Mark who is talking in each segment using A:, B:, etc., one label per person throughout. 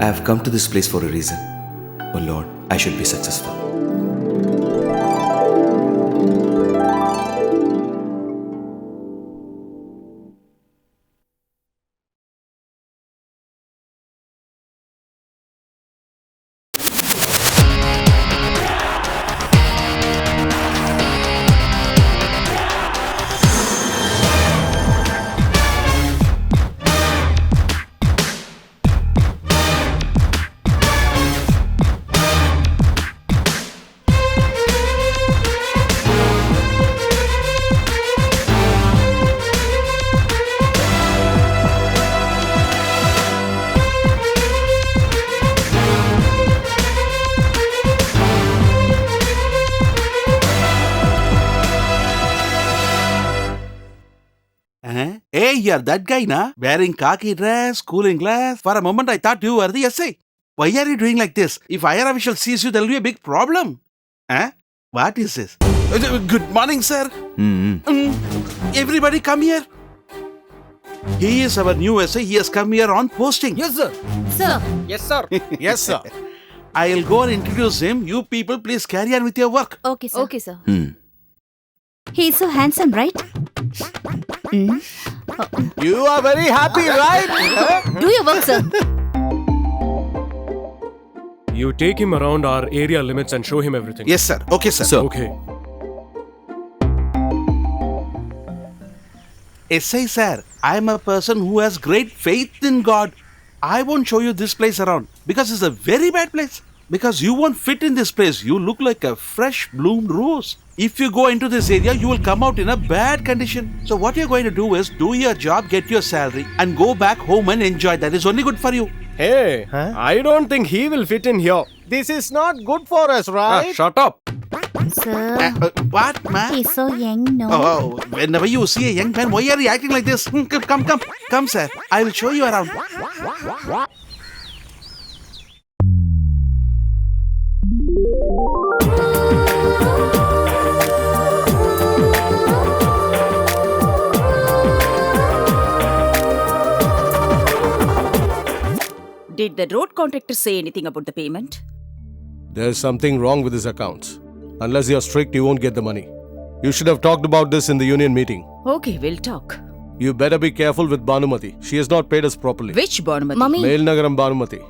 A: I have come to this place for a reason. Oh Lord, I should be successful.
B: Hey, you're that guy, na? Wearing khaki dress, cooling glass. For a moment, I thought you were the SA. Why are you doing like this? If higher official sees you, there will be a big problem. What is this? Good morning, sir. Everybody come here. He is our new SA. He has come here on posting.
C: Yes, sir.
D: Sir.
C: Yes, sir. Yes, sir.
B: I'll go and introduce him. You people, please carry on with your work.
D: Okay, sir. Okay, sir.
E: He is so handsome, right?
C: You are very happy, right?
D: Do your work, sir.
F: You take him around our area limits and show him everything.
B: Yes, sir. Okay, sir.
F: Okay.
B: SA, sir, I am a person who has great faith in God. I won't show you this place around because it's a very bad place. Because you won't fit in this place. You look like a fresh bloomed rose. If you go into this area, you will come out in a bad condition. So what you're going to do is do your job, get your salary and go back home and enjoy. That is only good for you.
F: Hey, I don't think he will fit in here.
C: This is not good for us, right?
F: Shut up.
E: Sir,
B: What, man?
E: he's so young, no?
B: Oh, whenever you see a young man, why are you acting like this? Come, sir. I will show you around.
D: Did the road contractor say anything about the payment?
G: There's something wrong with his accounts. Unless you're strict, you won't get the money. You should have talked about this in the union meeting.
D: Okay, we'll talk.
G: You better be careful with Bhanumati. She has not paid us properly.
D: Which Bhanumati?
E: Mummy,
G: Melnagaram Bhanumati.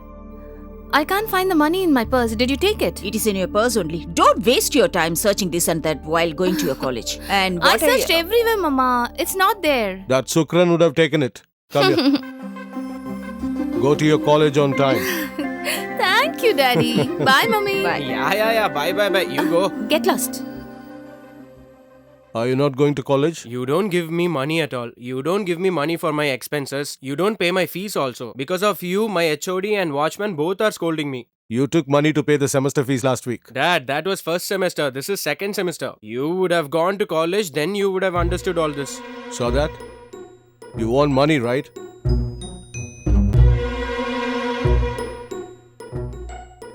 E: I can't find the money in my purse. Did you take it?
D: It is in your purse only. Don't waste your time searching this and that while going to your college. And
E: I
D: what
E: searched everywhere, Mama. It's not there.
G: That Sukran would have taken it. Come here. Go to your college on time.
E: Thank you, Daddy. Bye, Mummy.
D: Bye.
C: Yeah. Bye. You go.
E: Get lost.
G: Are you not going to college?
F: You don't give me money at all. You don't give me money for my expenses. You don't pay my fees also. Because of you, my HOD and watchman both are scolding me.
G: You took money to pay the semester fees last week.
F: Dad, that was first semester. This is second semester. You would have gone to college, then you would have understood all this.
G: Saw that? You want money, right?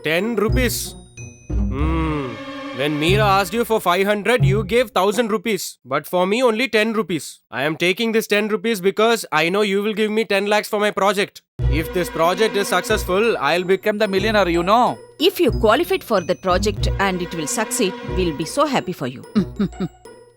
F: ₹10. When Meera asked you for 500, you gave 1000 rupees. But for me, only 10 rupees. I am taking this 10 rupees because I know you will give me 10 lakhs for my project. If this project is successful, I'll become the millionaire, you know.
D: If you qualified for that project and it will succeed, we'll be so happy for you.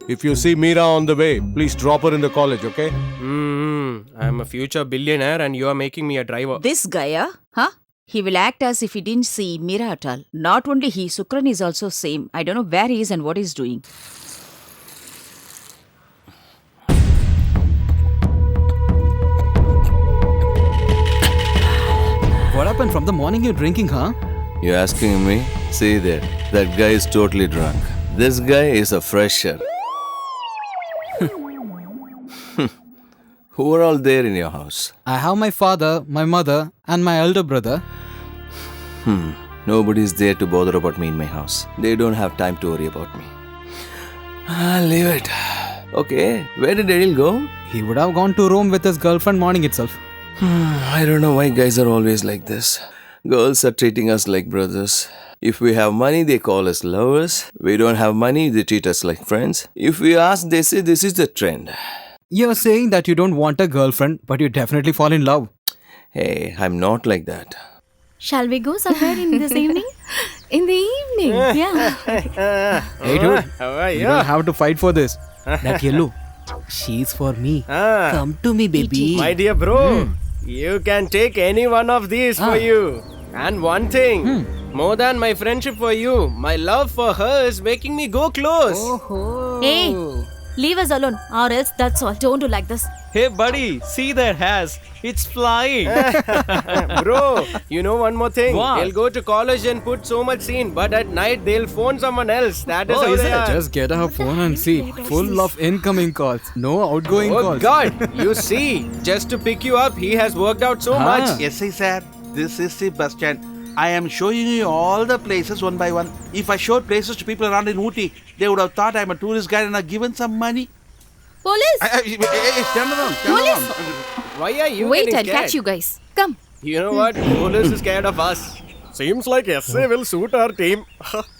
G: If you see Meera on the way, please drop her in the college, okay?
F: I am a future billionaire and you are making me a driver.
D: This guy, huh? He will act as if he didn't see Meera at all. Not only he, Sukran is also same. I don't know where he is and what he's doing.
H: What happened from the morning you're drinking, huh?
A: You're asking me? See there, that guy is totally drunk. This guy is a fresher. Who are all there in your house?
H: I have my father, my mother, and my elder brother.
A: Nobody's there to bother about me in my house. They don't have time to worry about me. I'll leave it. Okay, where did Adil go?
H: He would have gone to Rome with his girlfriend morning itself.
A: I don't know why guys are always like this. Girls are treating us like brothers. If we have money, they call us lovers. We don't have money, they treat us like friends. If we ask, they say this is the trend.
H: You're saying that you don't want a girlfriend, but you definitely fall in love.
A: Hey, I'm not like that.
E: Shall we go somewhere in this evening? In the evening, yeah.
H: Hey, dude.
F: How are
H: You
F: you?
H: don't have to fight for this. That yellow. She's for me.
F: Ah,
H: Come to me, baby.
F: my dear bro, you can take any one of these for you. And one thing, more than my friendship for you, my love for her is making me go close.
E: Hey, leave us alone, or else that's all. Don't do like this.
I: Hey buddy, see that has. It's flying.
F: Bro, you know one more thing.
I: What?
F: They'll go to college and put so much scene, but at night they'll phone someone else. That is
I: Oh,
F: how
I: is
F: they
I: it?
F: are.
H: Just get her phone and see. Full of incoming calls. No outgoing
F: Oh
H: calls.
F: God, you see, just to pick you up, he has worked out so much.
B: Yes, sir. This is the bus stand. I am showing you all the places one by one. If I showed places to people around in Ooty, they would have thought I'm a tourist guide and have given some money.
E: Police!
B: Turn around, turn around.
F: Why are you
E: Wait,
F: getting
E: I'll
F: scared?
E: catch you guys. Come.
F: You know what? Police is scared of us. Seems like SA will suit our team.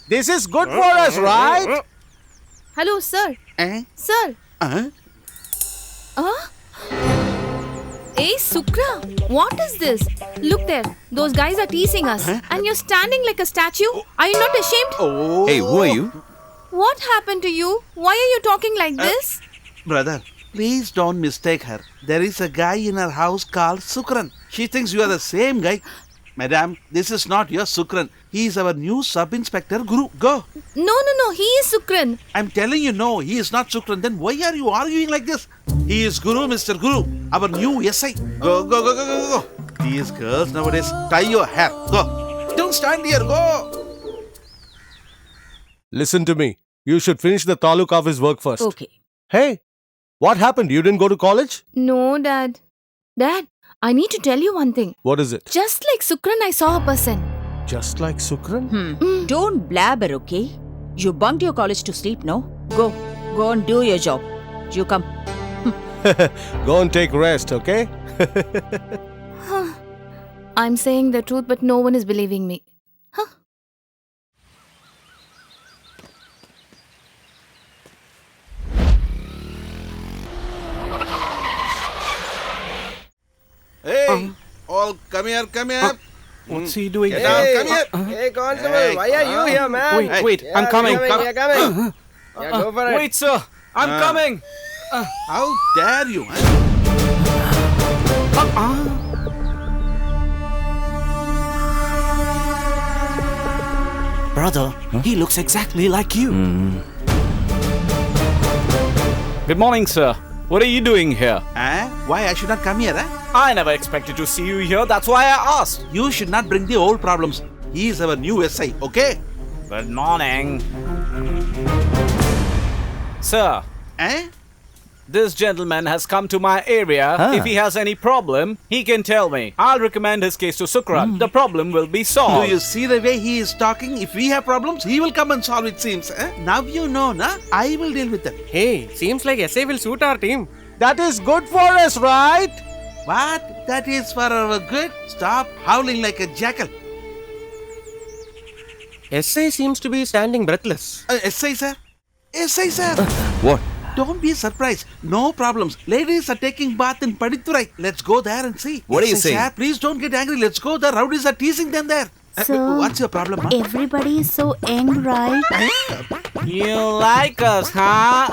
C: This is good for us, right?
E: Hello, sir.
B: Eh?
E: Sir. Hey, Sukra, what is this? Look there. Those guys are teasing us. And you're standing like a statue. Are you not ashamed?
B: Oh.
A: Hey, who are you?
E: What happened to you? Why are you talking like this?
B: Brother, please don't mistake her. There is a guy in her house called Sukran. She thinks you are the same guy. Madam, this is not your Sukran. He is our new sub-inspector Guru. Go.
E: No, he is Sukran.
B: I'm telling you, no, he is not Sukran. Then why are you arguing like this? He is Guru, Mr. Guru, our new SI. Go, go, go, go, go, go. These girls nowadays tie your hair. Go. Don't stand here. Go.
G: Listen to me. You should finish the taluk office work first.
D: Okay.
G: Hey, what happened? You didn't go to college?
E: No, Dad. Dad, I need to tell you one thing.
G: What is it?
E: Just like Sukran, I saw a person.
G: Just like Sukran?
D: Don't blabber, okay? You bunked your college to sleep, no? Go and do your job. You come.
G: Go and take rest, okay?
E: I'm saying the truth, but no one is believing me.
B: Hey, all come here, come here.
C: What's he doing?
B: Get down, come here.
F: Hey, Constable,
B: Hey.
F: why are you here, man?
C: Wait, wait,
F: Yeah,
C: I'm coming.
F: We are coming. Yeah, go for it.
C: Wait, sir. I'm coming.
B: How dare you? Huh?
C: Brother, he looks exactly like you. Good morning, sir. What are you doing here?
B: Why I should not come here?
C: I never expected to see you here. That's why I asked.
B: You should not bring the old problems. He is our new SI, okay?
C: Good morning. Sir, this gentleman has come to my area. If he has any problem, he can tell me. I'll recommend his case to Sukran. The problem will be
B: Do
C: solved.
B: you see the way he is talking? If we have problems, he will come and solve it seems. Now you know, na? I will deal with them.
F: Hey, seems like SA will suit our team.
C: That is good for us, right?
B: What? That is for our good? Stop howling like a jackal.
F: SA seems to be standing breathless.
B: SI sir? SI sir?
A: What?
B: Don't be surprised. No problems. Ladies are taking bath in Padithurai. Let's go there and see.
A: What are you
B: SI,
A: saying?
B: Sir, please don't get angry. Let's go. The rowdies are teasing them there.
E: So,
B: What's your problem, huh?
E: everybody is so young, right?
C: You like us, huh?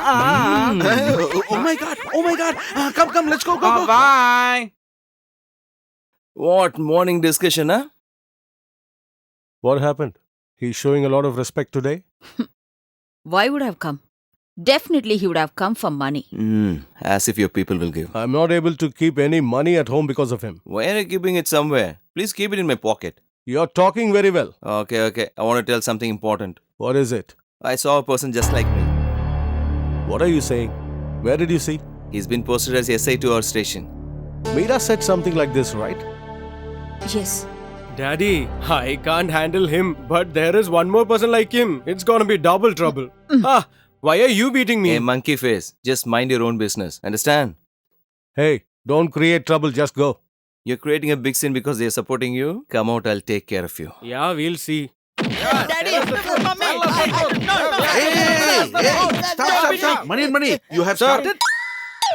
B: Oh my god. Oh my god. Come. Let's go. Go.
C: Bye.
A: What morning discussion, huh?
G: What happened? He's showing a lot of respect today?
D: Why would I have come? Definitely he would have come for money.
A: As if your people will give.
G: I'm not able to keep any money at home because of him.
A: Why are you keeping it somewhere? Please keep it in my pocket.
G: You're talking very well.
A: Okay. I want to tell something important.
G: What is it?
A: I saw a person just like me.
G: What are you saying? Where did you see?
A: He's been posted as SI to our station.
G: Meera said something like this, right?
D: Yes.
F: Daddy, I can't handle him, but there is one more person like him. It's gonna be double trouble. Why are you beating me?
A: Hey, monkey face. Just mind your own business. Understand?
G: Hey, don't create trouble, just go.
A: You're creating a big scene because they're supporting you. Come out, I'll take care of you.
F: Yeah, we'll see.
B: Hey, stop. Money. You have started?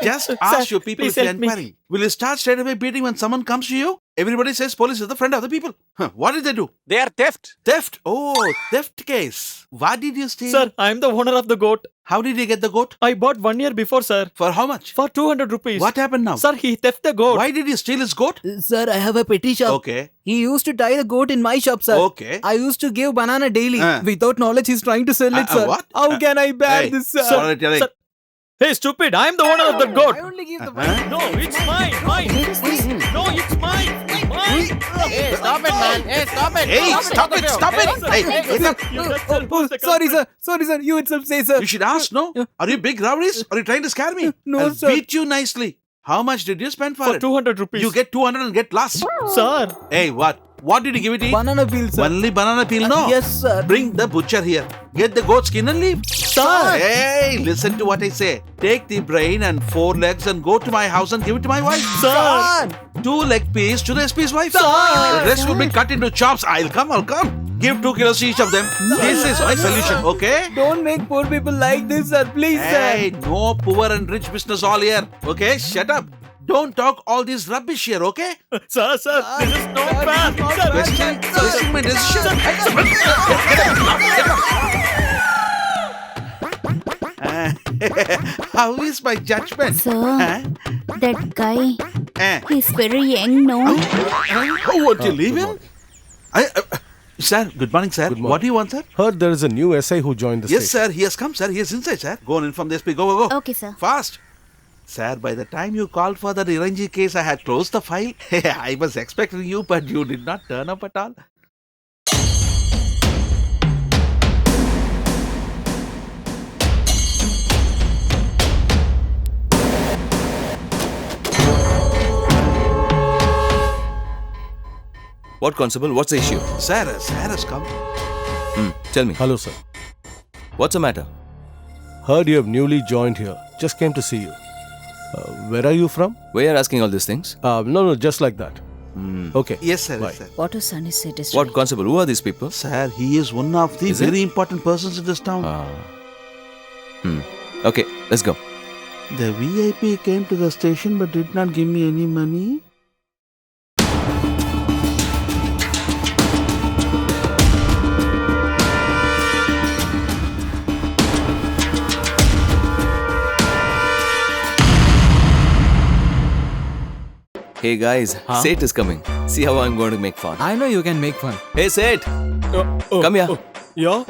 B: Just ask your people
I: please
B: if you're
I: help me.
B: inquiring. Will you start straight away beating when someone comes to you? Everybody says police is the friend of the people. Huh, what did they do?
C: They are theft.
B: Theft. Oh, theft case. What did you steal?
I: Sir, I am the owner of the goat.
B: How did you get the goat?
I: I bought 1 year before, sir.
B: For how much?
I: For 200 rupees.
B: What happened now?
I: Sir, he theft the goat.
B: Why did you steal his goat?
J: Sir, I have a petty shop.
B: Okay.
J: He used to tie the goat in my shop, sir.
B: Okay.
J: I used to give banana daily.
B: Uh.
J: Without knowledge, he's trying to sell it, sir.
B: What?
J: How can I bear
B: Hey,
J: this, sir?
B: sorry, Terry.
I: Sir. Hey, stupid, I am the owner of the goat.
J: I only give the
B: Huh?
I: No, it's mine. Mine. No, it's mine. Mine.
F: Hey, stop it, man. Hey, stop it.
B: Hey, stop it, stop it. Hey, wake up.
I: You just
J: Oh,
I: who's the
J: sorry,
I: culprit.
J: sir. Sorry, sir. You itself say, sir.
B: You should ask, no? Are you big rowdies? Are you trying to scare me?
J: No,
B: I'll
J: sir.
B: beat you nicely. How much did you spend for
I: For
B: it?
I: 200 rupees.
B: You get 200 and get lost.
I: Sir.
B: Hey, what? What did you give it to eat?
J: Banana peel, sir.
B: Only banana peel, no?
J: Yes, sir.
B: Bring the butcher here. Get the goat skin and leave.
I: Sir.
B: Hey, listen to what I say. Take the brain and 4 legs and go to my house and give it to my wife.
I: Sir.
B: 2 leg piece to the SP's wife. The rest will be cut into chops. I'll come. Give 2 kilos to each of them. This is my solution, okay?
J: Don't make poor people like this, sir. Please,
B: Hey,
J: sir.
B: no poor and rich business all here. Okay, shut up. Don't talk all this rubbish here, okay?
I: Sir, this is not bad. Sir,
B: Question my decision. How is my judgment?
D: Sir,
B: Huh?
D: that guy,
B: Eh?
D: he's very young, no?
B: Oh, won't you leave him? Sir, good morning, sir.
G: morning.
B: What do you want, sir?
G: Heard there is a new SI who joined the
B: Yes,
G: station.
B: sir. He has come, sir. He is inside, sir. Go on, inform the SP. Go.
E: Okay, sir.
B: Fast. Sir, by the time you called for the Niranji case, I had closed the file. I was expecting you, but you did not turn up at all.
A: What, Constable? What's the issue?
B: Sir has come.
A: Tell me.
G: Hello, sir.
A: What's the matter?
G: Heard you have newly joined here. Just came to see you. Where are you from?
A: Why are you asking all these things?
G: No, just like that. Okay.
B: Yes, sir.
G: Bye.
B: Yes, sir.
D: What a son is said is
A: What,
D: right.
A: Constable? Who are these people?
B: Sir, he is one of the
A: Is it?
B: very important persons in this town.
A: Okay, let's go.
B: The VIP came to the station but did not give me any money.
A: Hey guys, Seth is coming. See how I'm going to make fun.
H: I know you can make fun.
A: Hey Seth, come here.
F: Yeah?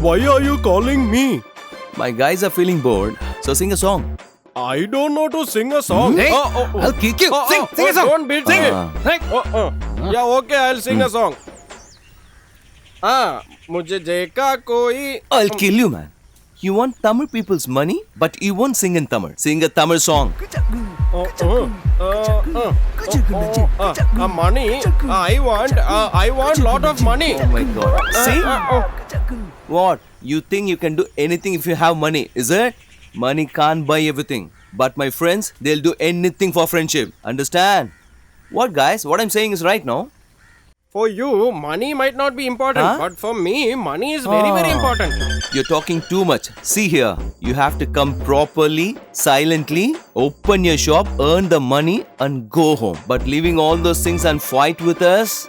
F: Why are you calling me?
A: My guys are feeling bored, so sing a song.
F: I don't know to sing a song.
H: Hey,
F: Oh.
H: I'll kick you. Sing a song.
F: Don't beat me.
A: Ah.
F: Yeah, okay, I'll sing a song. मुझे देखा कोई
A: I'll kill you, man. You want Tamil people's money, but you won't sing in Tamil. Sing a Tamil song.
F: money. I want lot of money.
A: Oh my god. See? What? You think you can do anything if you have money, is it? Money can't buy everything. But my friends, they'll do anything for friendship. Understand? What, guys? What I'm saying is right now.
F: For you, money might not be important,
A: Huh?
F: but for me, money is very important.
A: You're talking too much. See here, you have to come properly, silently, open your shop, earn the money, and go home. But leaving all those things and fight with us,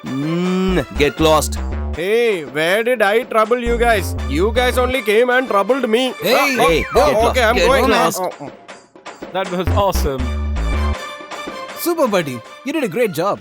A: get lost.
F: Hey, where did I trouble you guys? You guys only came and troubled me.
H: Hey,
A: Hey, get lost.
F: Okay, I'm
A: Get
F: going.
A: lost.
C: That was awesome.
H: Super, buddy. You did a great job.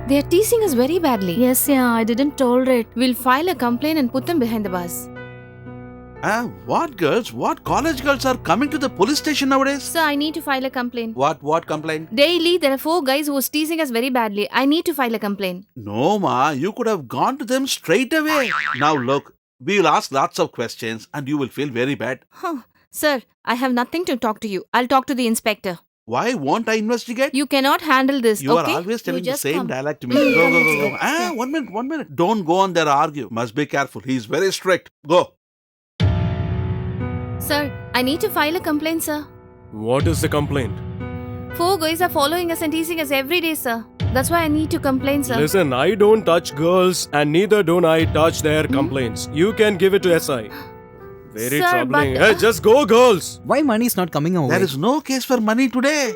E: They are teasing us very badly.
K: Yes, yeah, I didn't tolerate.
E: We'll file a complaint and put them behind the bars.
B: What girls? What college girls are coming to the police station nowadays?
E: Sir, I need to file a complaint.
B: What complaint?
E: Daily, there are 4 guys who was teasing us very badly. I need to file a complaint.
B: No, ma. You could have gone to them straight away. Now look, we will ask lots of questions and you will feel very bad.
E: Sir, I have nothing to talk to you. I'll talk to the inspector.
B: Why won't I investigate?
E: You cannot handle this,
B: You
E: okay?
B: are always telling the
E: just
B: same
E: come.
B: dialect to me. Go. Ah, 1 minute, 1 minute. Don't go on there argue. Must be careful. He's very strict. Go.
E: Sir, I need to file a complaint, sir.
G: What is the complaint?
E: 4 guys are following us and teasing us every day, sir. That's why I need to complain, sir.
G: Listen, I don't touch girls and neither don't I touch their complaints. You can give it to SI. Very
E: Sir,
G: troubling.
E: but-
G: Hey, just go, girls.
J: Why money is not coming our
B: There
J: way?
B: is no case for money today.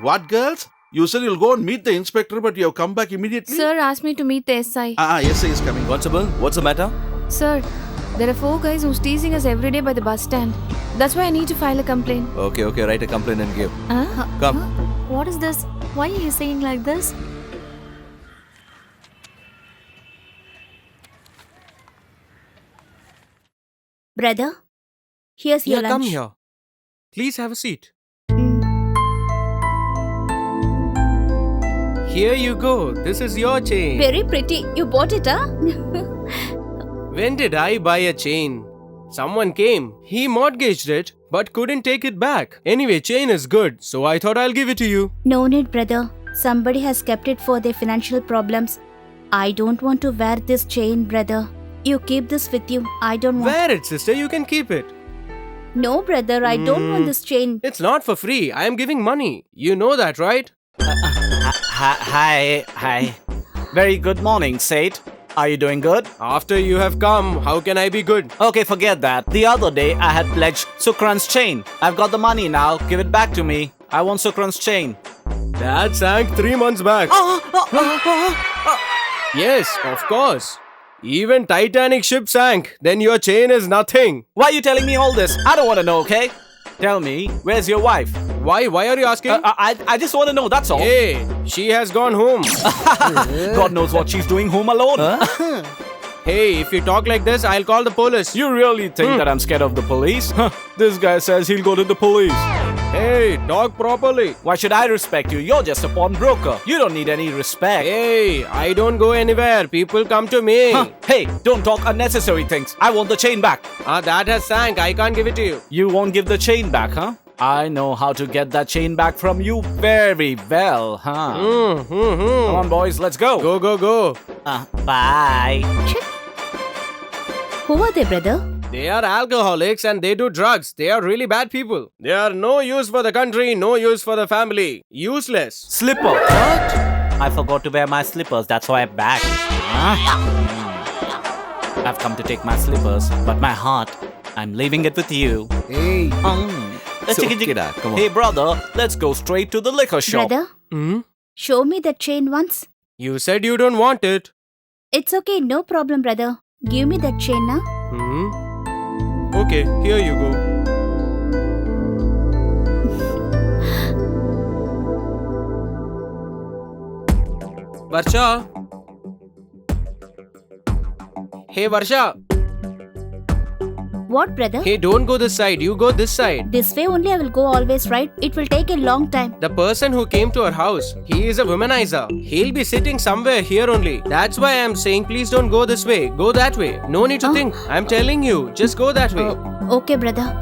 B: What, girls? You said you'll go and meet the inspector, but you have come back immediately?
E: Sir asked me to meet the SI.
B: Yes, he is coming.
A: Constable, what's the matter?
E: Sir, there are 4 guys who's teasing us every day by the bus stand. That's why I need to file a complaint.
A: Okay, write a complaint and give.
E: Huh?
A: Come.
K: What is this? Why are you saying like this?
L: Brother, here's your
F: Yeah,
L: lunch.
F: come here. Please have a seat. Here you go. This is your chain.
L: Very pretty. You bought it, huh?
F: When did I buy a chain? Someone came. He mortgaged it, but couldn't take it back. Anyway, chain is good, so I thought I'll give it to you.
L: No need, brother. Somebody has kept it for their financial problems. I don't want to wear this chain, brother. You keep this with you. I don't want.
F: Wear it, sister. You can keep it.
L: No, brother. I don't want this chain.
F: It's not for free. I am giving money. You know that, right?
C: Hi. Very good morning, Seth. Are you doing good?
F: After you have come, how can I be good?
C: Okay, forget that. The other day, I had pledged Sukran's chain. I've got the money now. Give it back to me. I want Sukran's chain.
F: That sank 3 months back. Yes, of course. Even Titanic ship sank. Then your chain is nothing.
C: Why are you telling me all this? I don't want to know, okay? Tell me, where's your wife?
F: Why? Why are you asking?
C: I just want to know, that's all.
F: Hey, she has gone home.
C: God knows what she's doing home alone.
F: Hey, if you talk like this, I'll call the police.
C: You really think that I'm scared of the police? This guy says he'll go to the police.
F: Hey, talk properly.
C: Why should I respect you? You're just a pawnbroker. You don't need any respect.
F: Hey, I don't go anywhere. People come to me.
C: Hey, don't talk unnecessary things. I want the chain back.
F: That has sank. I can't give it to you.
C: You won't give the chain back, huh? I know how to get that chain back from you very well, huh? Come on, boys, let's go.
F: Go.
C: Bye.
L: Who are they, brother?
F: They are alcoholics and they do drugs. They are really bad people. They are no use for the country, no use for the family. Useless.
C: Slipper. What? I forgot to wear my slippers. That's why I'm back. I've come to take my slippers, but my heart, I'm leaving it with you.
J: Hey.
A: It's okay, Dad. Come on.
C: Hey, brother, let's go straight to the liquor shop.
L: Brother, show me that chain once.
F: You said you don't want it.
L: It's okay. No problem, brother. Give me that chain now.
F: Okay, here you go. Varsha. Hey, Varsha.
L: What, brother?
F: Hey, don't go this side. You go this side.
L: This way only I will go always, right? It will take a long time.
F: The person who came to our house, he is a womanizer. He'll be sitting somewhere here only. That's why I'm saying please don't go this way. Go that way. No need to think. I'm telling you, just go that way.
L: Okay, brother.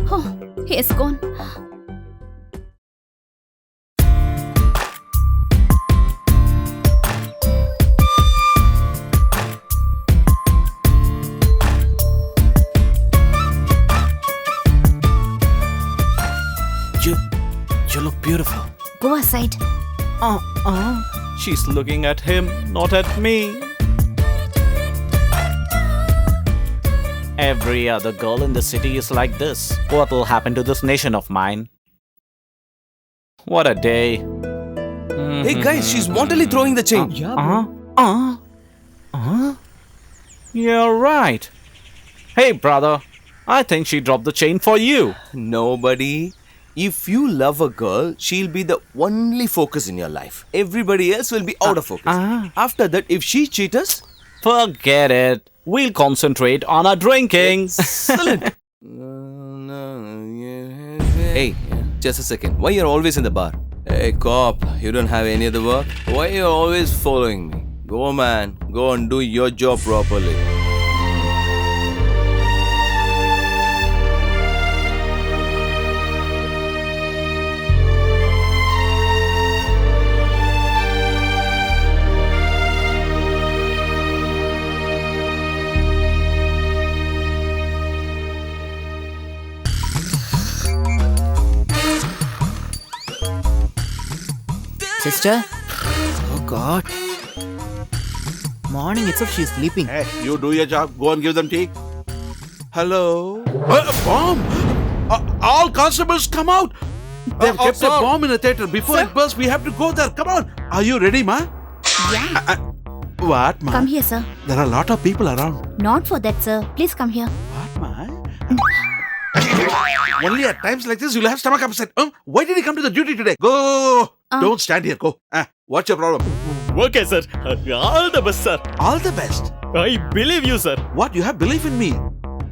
L: Oh, he is gone.
C: You look beautiful.
L: Go aside.
C: She's looking at him, not at me. Every other girl in the city is like this. What will happen to this nation of mine? What a day.
A: Hey guys, she's wantonly throwing the chain.
C: You're right. Hey, brother. I think she dropped the chain for you.
A: Nobody. If you love a girl, she'll be the only focus in your life. Everybody else will be out of focus. After that, if she cheats us,
C: forget it. We'll concentrate on our drinking.
A: Excellent. Hey, just a second. Why you're always in the bar? Hey, cop, you don't have any other work? Why you're always following me? Go, man. Go and do your job properly.
J: Sister? Oh God. Morning itself she's sleeping.
B: Hey, you do your job. Go and give them tea. Hello? Bomb! All constables, come out! They've kept a bomb in the theatre. Before it bursts, we have to go there. Come on. Are you ready, ma?
L: Yeah.
B: What, ma?
L: Come here, sir.
B: There are a lot of people around.
L: Not for that, sir. Please come here.
B: What, ma? Only at times like this you'll have stomach upset. Why did he come to the duty today? Go! Don't stand here. Go. What's your problem?
I: Okay, sir. All the best, sir.
B: All the best.
I: I believe you, sir.
B: What? You have belief in me?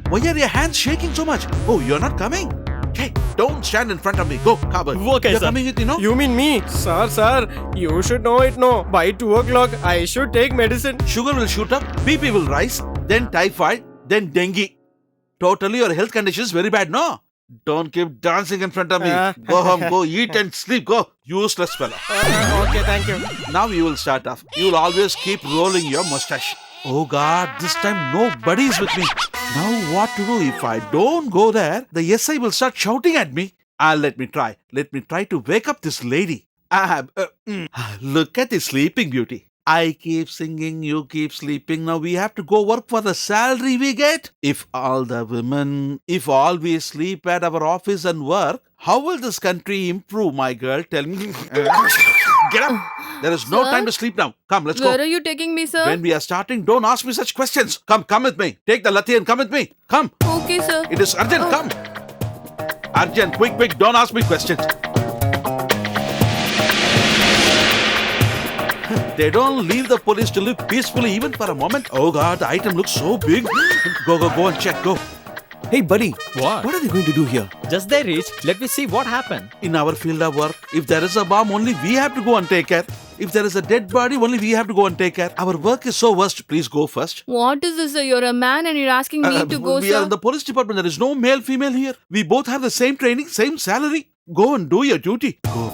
B: Why are your hands shaking so much? Oh, you're not coming? Okay, don't stand in front of me. Go, Kabul.
I: Okay,
B: you're
I: sir.
B: coming with, you know?
F: You mean me? Sir, you should know it, no. By 2 o'clock, I should take medicine.
B: Sugar will shoot up, BP will rise, then typhoid, then dengue. Totally your health condition is very bad, no? Don't keep dancing in front of me. Go home, go eat and sleep, go. Useless fellow.
F: Okay, thank you.
B: Now you will start off. You will always keep rolling your mustache. Oh God, this time nobody is with me. Now what to do? If I don't go there, the SI will start shouting at me. Let me try. Let me try to wake up this lady. Look at the sleeping beauty. I keep singing, you keep sleeping. Now we have to go work for the salary we get. If all we sleep at our office and work, how will this country improve, my girl? Tell me. Get up. There is no time to sleep now. Come, let's go.
E: Where are you taking me, sir?
B: When we are starting, don't ask me such questions. Come with me. Take the lathi and come with me. Come.
E: Okay, sir.
B: It is urgent. Come. Urgent. Quick. Don't ask me questions. They don't leave the police to live peacefully even for a moment. Oh God, the item looks so big. Go and check. Go.
J: Hey buddy,
I: What?
J: what are they going to do here?
I: Just they reached. Let me see what happened.
B: In our field of work, if there is a bomb, only we have to go and take care. If there is a dead body, only we have to go and take care. Our work is so worst. Please go first.
E: What is this, sir? You're a man and you're asking me to go,
B: we are
E: sir.
B: in the police department. There is no male, female here. We both have the same training, same salary. Go and do your duty. Go.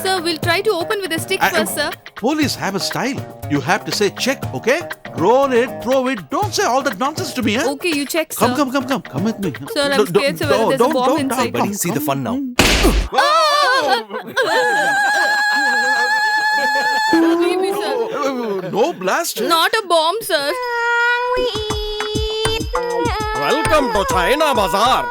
E: Sir, we'll try to open with a stick first, sir.
B: Police have a style. You have to say check, okay? Roll it, throw it. Don't say all that nonsense to me, huh?
E: Okay, you check, sir.
B: Come with me.
E: Sir, I'm scared, sir, whether there's a bomb inside.
J: Buddy, see the fun now.
E: Leave me, sir.
B: No blast.
E: Not a bomb, sir.
F: Welcome to China Bazaar.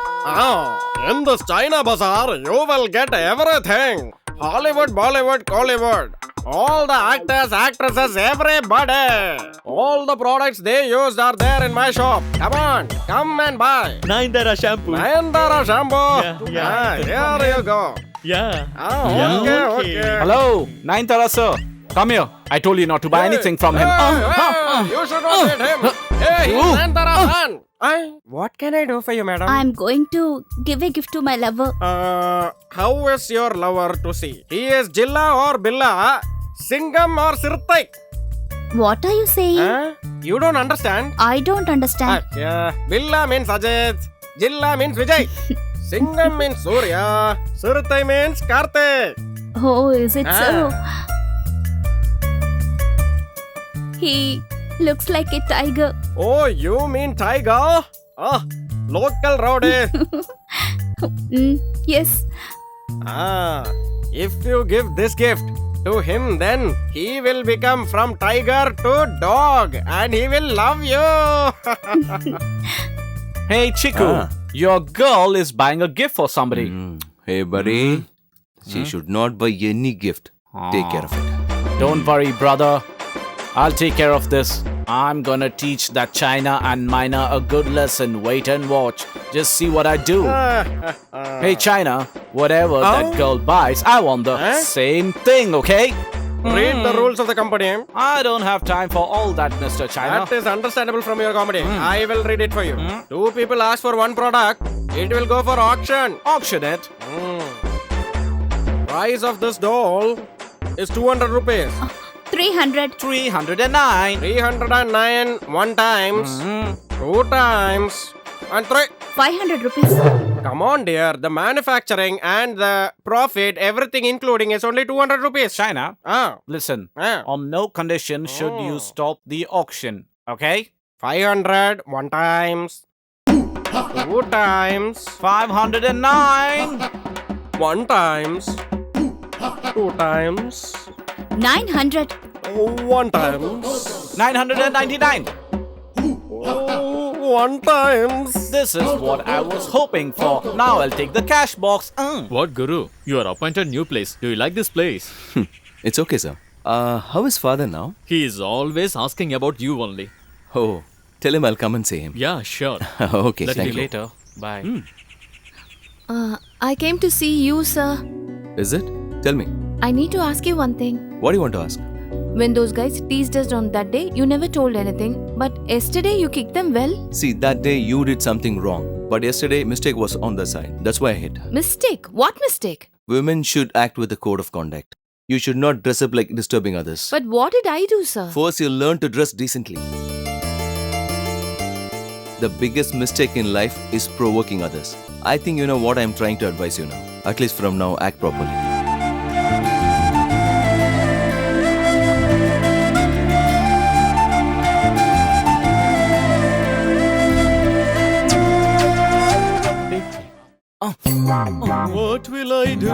F: In this China Bazaar, you will get everything. Hollywood, Bollywood, Collywood. All the actors, actresses, everybody. All the products they used are there in my shop. Come on, come and buy.
I: Nayandara shampoo.
F: Nayandara shampoo.
I: Yeah.
F: Here you go.
I: Yeah.
F: Okay.
C: Hello, Nayantara sir. Come here. I told you not to buy anything from him.
F: You should not hit him. Hey, Nayantara-san. What can I do for you, madam?
L: I'm going to give a gift to my lover.
F: How is your lover to see? He is Jilla or Billa, Singam or Sirtai?
L: What are you saying?
F: You don't understand?
L: I don't understand.
F: Billa means Ajit, Jilla means Vijay, Singam means Surya, Sirtai means Karthik.
L: Oh, is it so? He looks like a tiger.
F: Oh, you mean tiger? Local rowdy.
L: Yes.
F: If you give this gift to him, then he will become from tiger to dog and he will love you.
C: Hey, Chiku. Your girl is buying a gift for somebody.
A: Hey, buddy. She should not buy any gift. Take care of it.
C: Don't worry, brother. I'll take care of this. I'm gonna teach that China and Mina a good lesson. Wait and watch. Just see what I do. Hey, China, whatever that girl buys, I want the same thing, okay?
F: Read the rules of the company.
C: I don't have time for all that, Mr. China.
F: That is understandable from your comedy. I will read it for you. Two people ask for one product. It will go for auction.
C: Auction it.
F: Price of this doll is 200 rupees.
L: 300.
C: 309.
F: 309 one times, two times, and three.
L: 500 rupees.
F: Come on, dear. The manufacturing and the profit, everything including, is only 200 rupees.
C: China, listen. On no condition should you stop the auction, okay?
F: 500 one times, two times,
C: 509.
F: one times, 2 times.
L: 900.
F: 1 times.
C: 999.
F: 1 times.
C: This is what I was hoping for. Now I'll take the cash box.
I: What, Guru? You are appointed new place. Do you like this place?
A: It's okay, sir. How is father now?
I: He is always asking about you only.
A: Oh, tell him I'll come and see him.
I: Yeah, sure.
A: Okay,
C: Let
A: thank
C: you
A: you.
C: later. Bye.
E: I came to see you, sir.
A: Is it? Tell me.
E: I need to ask you one thing.
A: What do you want to ask?
E: When those guys teased us on that day, you never told anything. But yesterday you kicked them well.
A: See, that day you did something wrong. But yesterday, mistake was on the side. That's why I hit.
E: Mistake? What mistake?
A: Women should act with a code of conduct. You should not dress up like disturbing others.
E: But what did I do, sir?
A: First, you learn to dress decently. The biggest mistake in life is provoking others. I think you know what I'm trying to advise you now. At least from now, act properly.
F: What will I do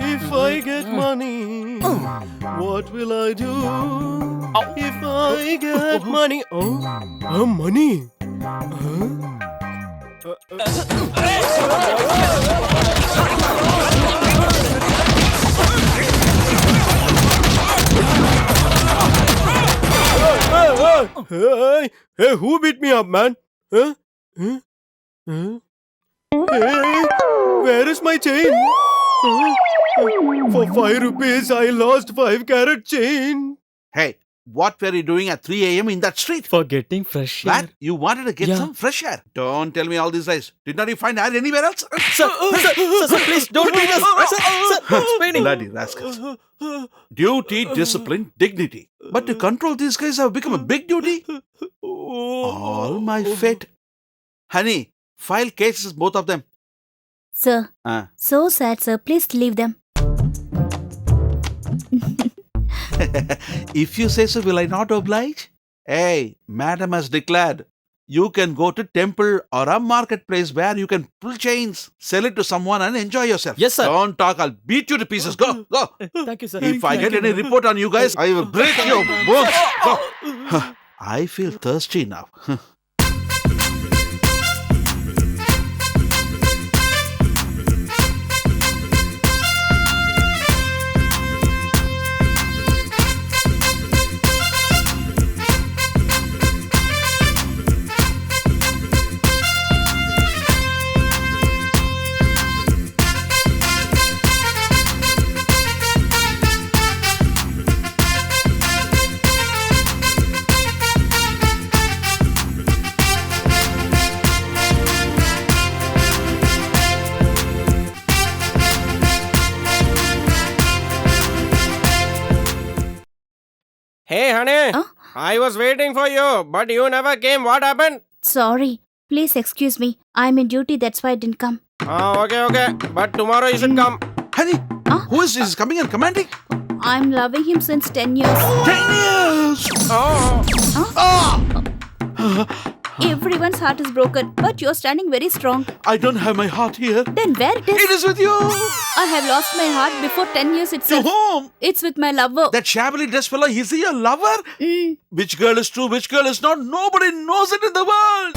F: if I get money? What will I do if I get money? Money? Hey, who beat me up, man? Huh? Hey, where is my chain? For 5 rupees, I lost 5-carat chain.
B: Hey, what were you doing at 3 a.m. in that street?
I: For getting fresh air.
B: What? You wanted to get some fresh air? Don't tell me all these lies. Did not you find air anywhere else?
I: Sir, please don't beat us. Sir, it's paining.
B: Bloody rascals. Duty, discipline, dignity. But to control these guys have become a big duty. All my fate. Honey, file cases, both of them.
L: Sir, so sad, sir. Please leave them.
B: If you say so, will I not oblige? Hey, madam has declared, you can go to temple or a marketplace where you can pull chains, sell it to someone and enjoy yourself.
I: Yes, sir.
B: Don't talk, I'll beat you to pieces. Go, go.
I: Thank you, sir.
B: If I get any report on you guys, I will break your bones. Go. I feel thirsty now.
F: Hey, honey. I was waiting for you, but you never came. What happened?
L: Sorry. Please excuse me. I'm in duty, that's why I didn't come.
F: Okay. But tomorrow you should come.
B: Honey, who is this coming and commanding?
L: I'm loving him since 10 years.
B: 10 years!
L: Everyone's heart is broken, but you're standing very strong.
B: I don't have my heart here.
L: Then where it is?
B: It is with you.
L: I have lost my heart before 10 years itself.
B: To whom?
L: It's with my lover.
B: That shabbily dressed fellow, is he your lover? Which girl is true, which girl is not? Nobody knows it in the world.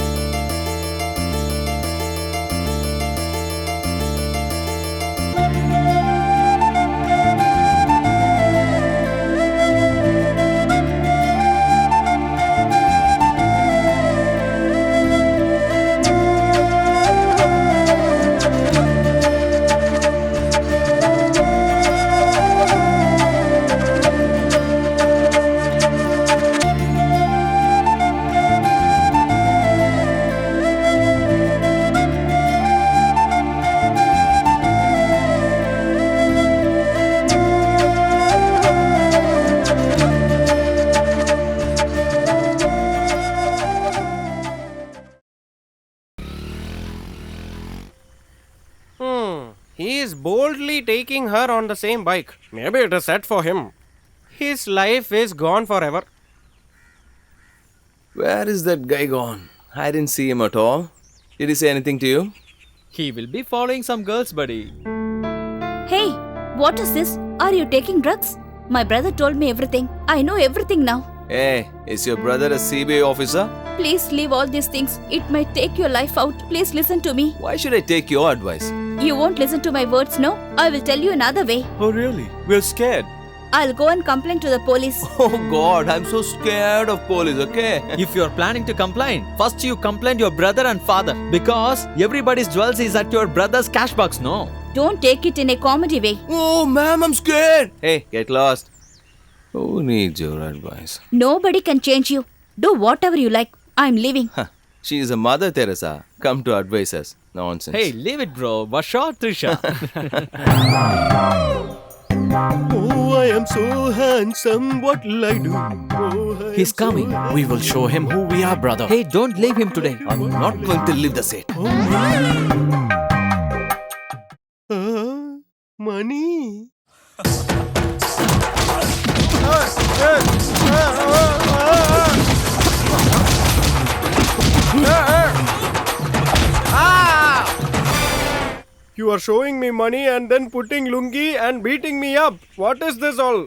F: He is boldly taking her on the same bike. Maybe it is set for him. His life is gone forever.
A: Where is that guy gone? I didn't see him at all. Did he say anything to you?
I: He will be following some girls, buddy.
L: Hey, What is this? Are you taking drugs? My brother told me everything. I know everything now.
A: Hey, is your brother a CBI officer?
L: Please leave all these things. It might take your life out. Please listen to me.
A: Why should I take your advice?
L: You won't listen to my words, no? I will tell you another way.
I: Oh, really? We're scared.
L: I'll go and complain to the police.
A: Oh God, I'm so scared of police, okay?
I: If you're planning to complain, first you complain your brother and father. Because everybody's jewels is at your brother's cash box, no?
L: Don't take it in a comedy way.
A: Oh ma'am, I'm scared. Hey, get lost. Who needs your advice?
L: Nobody can change you. Do whatever you like. I'm leaving.
A: She is a Mother Teresa. Come to advise us. Nonsense.
I: Hey, leave it, bro. Vasha, Trisha.
F: Oh, I am so handsome. What will I do? Oh,
C: He's coming. We will show him who we are, brother.
I: Hey, don't leave him today.
A: I'm not going to leave the seat.
F: Money. You are showing me money and then putting lungi and beating me up. What is this all?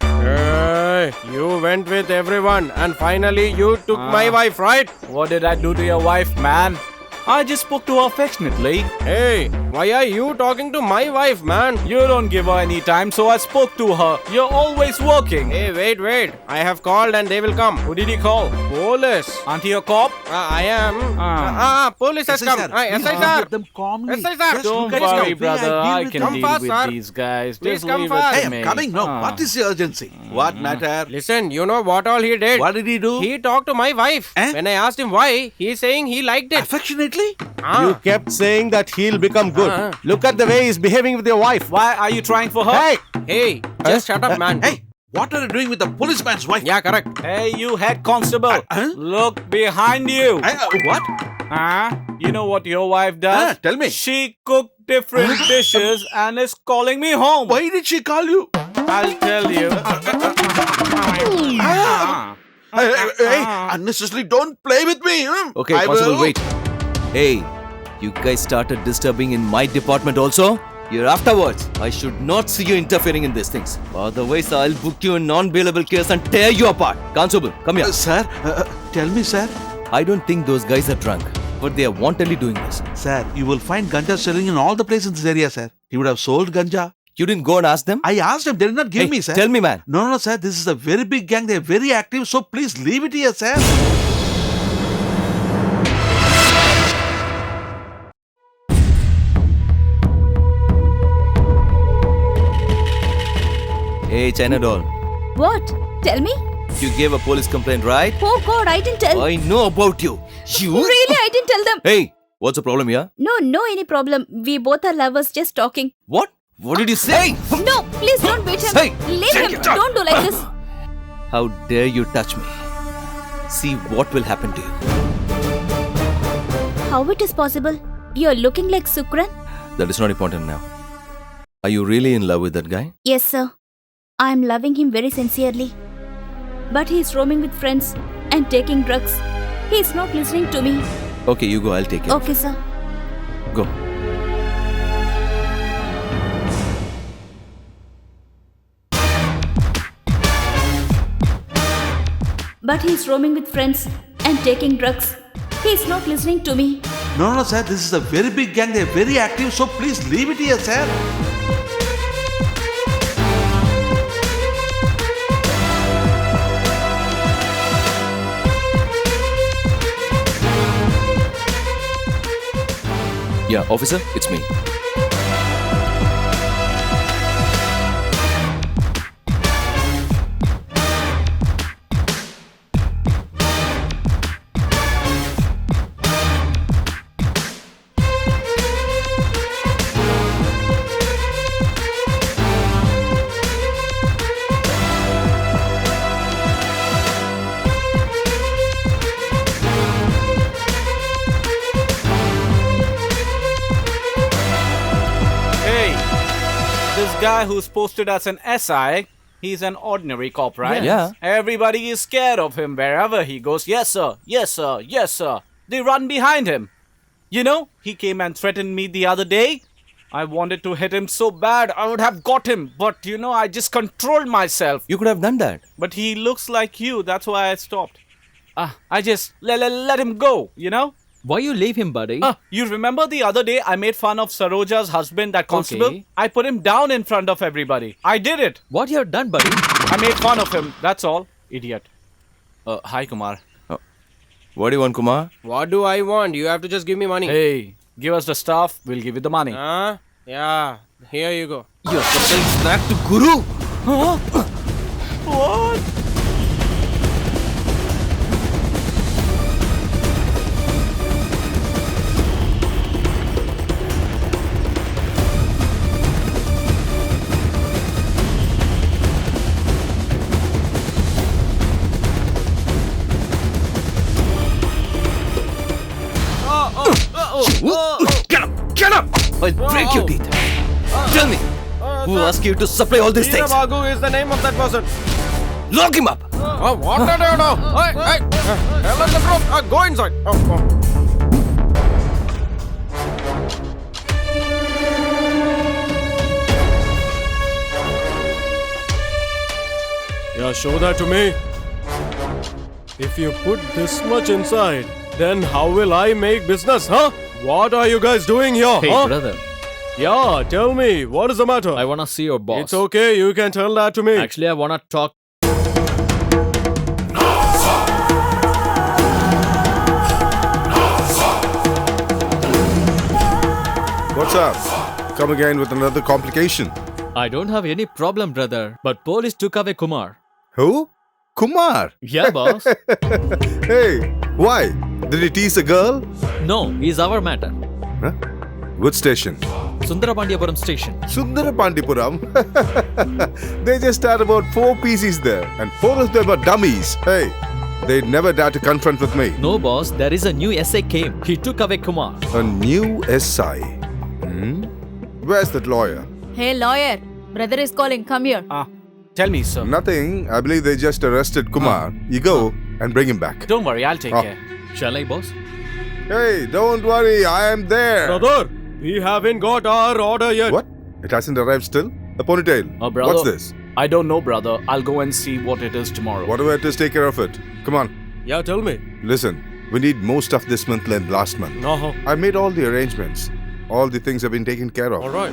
F: Hey, you went with everyone and finally you took my wife, right?
C: What did I do to your wife, man? I just spoke to her affectionately.
F: Hey, why are you talking to my wife, man?
C: You don't give her any time, so I spoke to her. You're always working.
F: Hey, wait. I have called and they will come.
C: Who did he call?
F: Police.
C: Aren't you a cop?
F: I am. Police has come. SI sir.
B: Let them calmly.
F: SI sir.
B: Just
C: Don't
B: look at
C: worry,
B: his
C: brother.
B: company.
C: I
B: I'll
C: can
B: deal
F: Come
C: deal
F: fast,
C: with
F: sir.
C: these guys.
F: Please
C: Just
F: come
C: leave
F: fast.
C: it
B: Hey,
C: to
B: I'm
C: me.
B: coming. No, what is the urgency? What matter?
F: Listen, you know what all he did?
B: What did he do?
F: He talked to my wife.
B: Eh?
F: When I asked him why, he is saying he liked it.
B: Affectionately?
G: You kept saying that he'll become good. Look at the way he's behaving with your wife.
C: Why are you trying for her?
G: Hey!
F: Hey, just shut up, man.
B: Hey, what are you doing with the policeman's wife?
F: Yeah, correct.
C: Hey, you head constable.
B: Huh?
C: Look behind you.
B: What?
C: You know what your wife does?
B: Tell me.
C: She cooked different dishes and is calling me home.
B: Why did she call you?
C: I'll tell you.
B: Hey, unnecessarily don't play with me.
A: Okay,
B: I
A: Constable,
B: will.
A: wait. Hey, you guys started disturbing in my department also? You're afterwards. I should not see you interfering in these things. Otherwise, I'll book you a non-bailable case and tear you apart. Constable, come here.
B: Sir, tell me, sir.
A: I don't think those guys are drunk, but they are wantonly doing this.
B: Sir, you will find ganja selling in all the places in this area, sir. He would have sold ganja.
A: You didn't go and ask them?
B: I asked them, they did not give
A: Hey,
B: me, sir.
A: tell me, man.
B: No, sir. This is a very big gang. They are very active. So please leave it here, sir.
A: Hey, China doll.
L: What? Tell me.
A: You gave a police complaint, right?
L: Oh God, I didn't tell.
A: I know about you. You?
L: Really, I didn't tell them.
A: Hey, what's the problem here?
L: No, any problem. We both are lovers, just talking.
A: What? What did you say?
L: No, please don't beat him.
A: Hey,
L: Leave
A: take
L: him.
A: it out.
L: Don't do like this.
A: How dare you touch me? See what will happen to you.
L: How it is possible? You're looking like Sukran.
A: That is not important now. Are you really in love with that guy?
L: Yes, sir. I'm loving him very sincerely. But he's roaming with friends and taking drugs. He's not listening to me.
A: Okay, you go. I'll take it.
L: Okay, sir.
A: Go.
L: But he's roaming with friends and taking drugs. He's not listening to me.
B: No, sir. This is a very big gang. They are very active. So please leave it here, sir.
A: Yeah, officer, it's me.
C: This guy who's posted as an SI, he's an ordinary cop, right?
A: Yeah.
C: Everybody is scared of him wherever he goes. Yes, sir. Yes, sir. Yes, sir. They run behind him. You know, he came and threatened me the other day. I wanted to hit him so bad. I would have got him. But you know, I just controlled myself.
J: You could have done that.
C: But he looks like you. That's why I stopped. I just let him go, you know?
I: Why you leave him, buddy?
C: You remember the other day I made fun of Saroja's husband, that constable?
I: Okay.
C: I put him down in front of everybody. I did it.
I: What you have done, buddy?
C: I made fun of him. That's all. Idiot. Hi, Kumar.
A: What do you want, Kumar?
F: What do I want? You have to just give me money.
C: Hey, give us the stuff. We'll give you the money.
F: Yeah. Here you go.
J: You're supplying snack to Guru.
C: What?
J: Get up! I'll break your teeth. Tell me, who asked you to supply all these things?
F: Bagu is the name of that person.
J: Lock him up!
F: What did you do? Hey! Tell us the truth. Go inside. Yeah, show that to me. If you put this much inside, then how will I make business, huh? What are you guys doing here,
I: Hey,
F: huh?
I: brother.
F: Yeah, tell me, what is the matter?
I: I wanna see your boss.
F: It's okay, you can tell that to me.
I: Actually, I wanna talk.
M: What's up? Come again with another complication.
I: I don't have any problem, brother. But police took away Kumar.
M: Who? Kumar?
I: Yeah, boss.
M: Hey, why? Did he tease a girl?
I: No, he's our matter.
M: Huh? Which station?
I: Sundarapandiyapuram station.
M: Sundarapandipuram? They just had about 4 PCs there, and 4 of them are dummies. Hey, they never dare to confront with me.
I: No, boss. There is a new SI came. He took away Kumar.
M: A new SI? Where's that lawyer?
K: Hey, lawyer. Brother is calling. Come here.
C: Tell me, sir.
M: Nothing. I believe they just arrested Kumar. You go and bring him back.
C: Don't worry, I'll take care.
I: Shall I, boss?
M: Hey, don't worry. I am there.
F: Brother, we haven't got our order yet.
M: What? It hasn't arrived still? A ponytail?
C: Brother,
M: What's this?
C: I don't know, brother. I'll go and see what it is tomorrow.
M: Whatever it is, take care of it. Come on.
F: Yeah, tell me.
M: Listen, we need more stuff this month than last month. I made all the arrangements. All the things have been taken care of.
F: All right.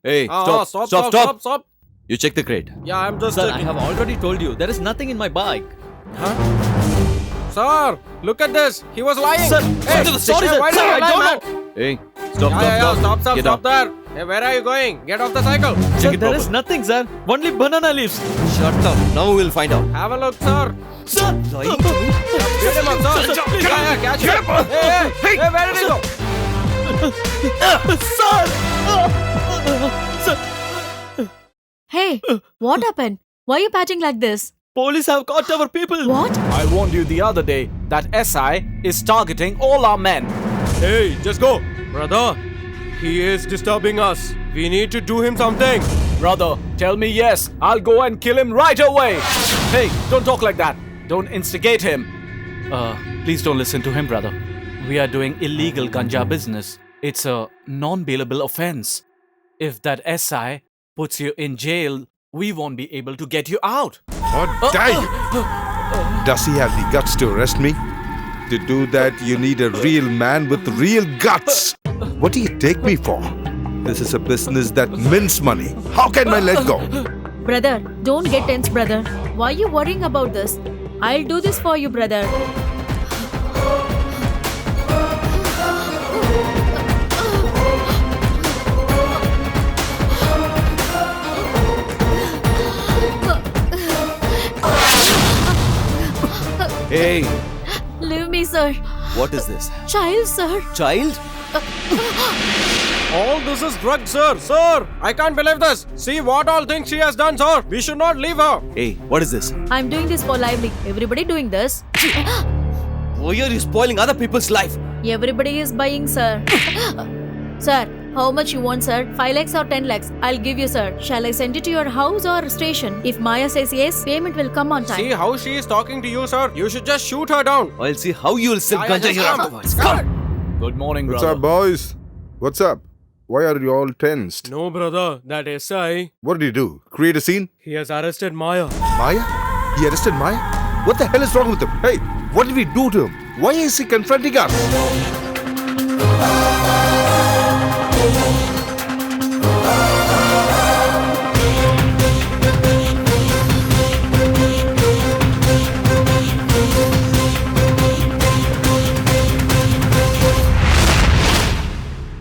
J: Hey, stop. You check the crate.
F: Yeah, I'm just
I: Sir, I
F: checking.
I: have already told you. There is nothing in my bike.
F: Sir, look at this. He was lying.
I: Sir,
F: hey,
I: sorry, sir.
F: why
I: Sir,
F: did you
I: I
F: lie,
I: don't
F: man?
I: know.
J: Hey,
F: Stop
J: Get off.
F: there. Hey, where are you going? Get off the cycle.
I: Sir, there is nothing, sir. Only banana leaves.
J: Shut up. Now we'll find out.
F: Have a look, sir.
I: Sir!
J: Lying to me?
F: Get him up, sir. Yeah, catch him. Hey, where did he go?
I: Sir!
K: Hey, what happened? Why are you patching like this?
I: Police have caught our people.
K: What?
C: I warned you the other day that SI is targeting all our men.
F: Hey, just go. Brother, he is disturbing us. We need to do him something.
C: Brother, tell me yes. I'll go and kill him right away. Hey, don't talk like that. Don't instigate him. Please don't listen to him, brother. We are doing illegal ganja business. It's a non-bailable offense. If that SI puts you in jail, we won't be able to get you out.
M: Or die! Does he have the guts to arrest me? To do that, you need a real man with real guts. What do you take me for? This is a business that mints money. How can I let go?
K: Brother, don't get tense, brother. Why are you worrying about this? I'll do this for you, brother.
J: Hey,
K: Leave me, sir.
J: what is this?
K: Child, sir.
J: Child?
F: All this is drugs, sir. Sir, I can't believe this. See what all things she has done, sir. We should not leave her.
J: Hey, what is this?
K: I'm doing this for lively. Everybody doing this.
J: Why are you spoiling other people's life?
K: Everybody is buying, sir. Sir, How much you want, sir? 5 lakhs or 10 lakhs? I'll give you, sir. Shall I send it to your house or station? If Maya says yes, payment will come on time.
F: See how she is talking to you, sir? You should just shoot her down.
J: I'll see how you'll sell
F: Yeah,
J: ganja
F: just
J: here
F: come.
J: afterwards.
F: Come.
C: Good morning,
M: What's
C: brother.
M: up, boys? What's up? Why are you all tensed?
F: No, brother. That SI,
M: What did he do? Create a scene?
F: he has arrested Maya.
M: Maya? He arrested Maya? What the hell is wrong with him? Hey, what did we do to him? Why is he confronting us?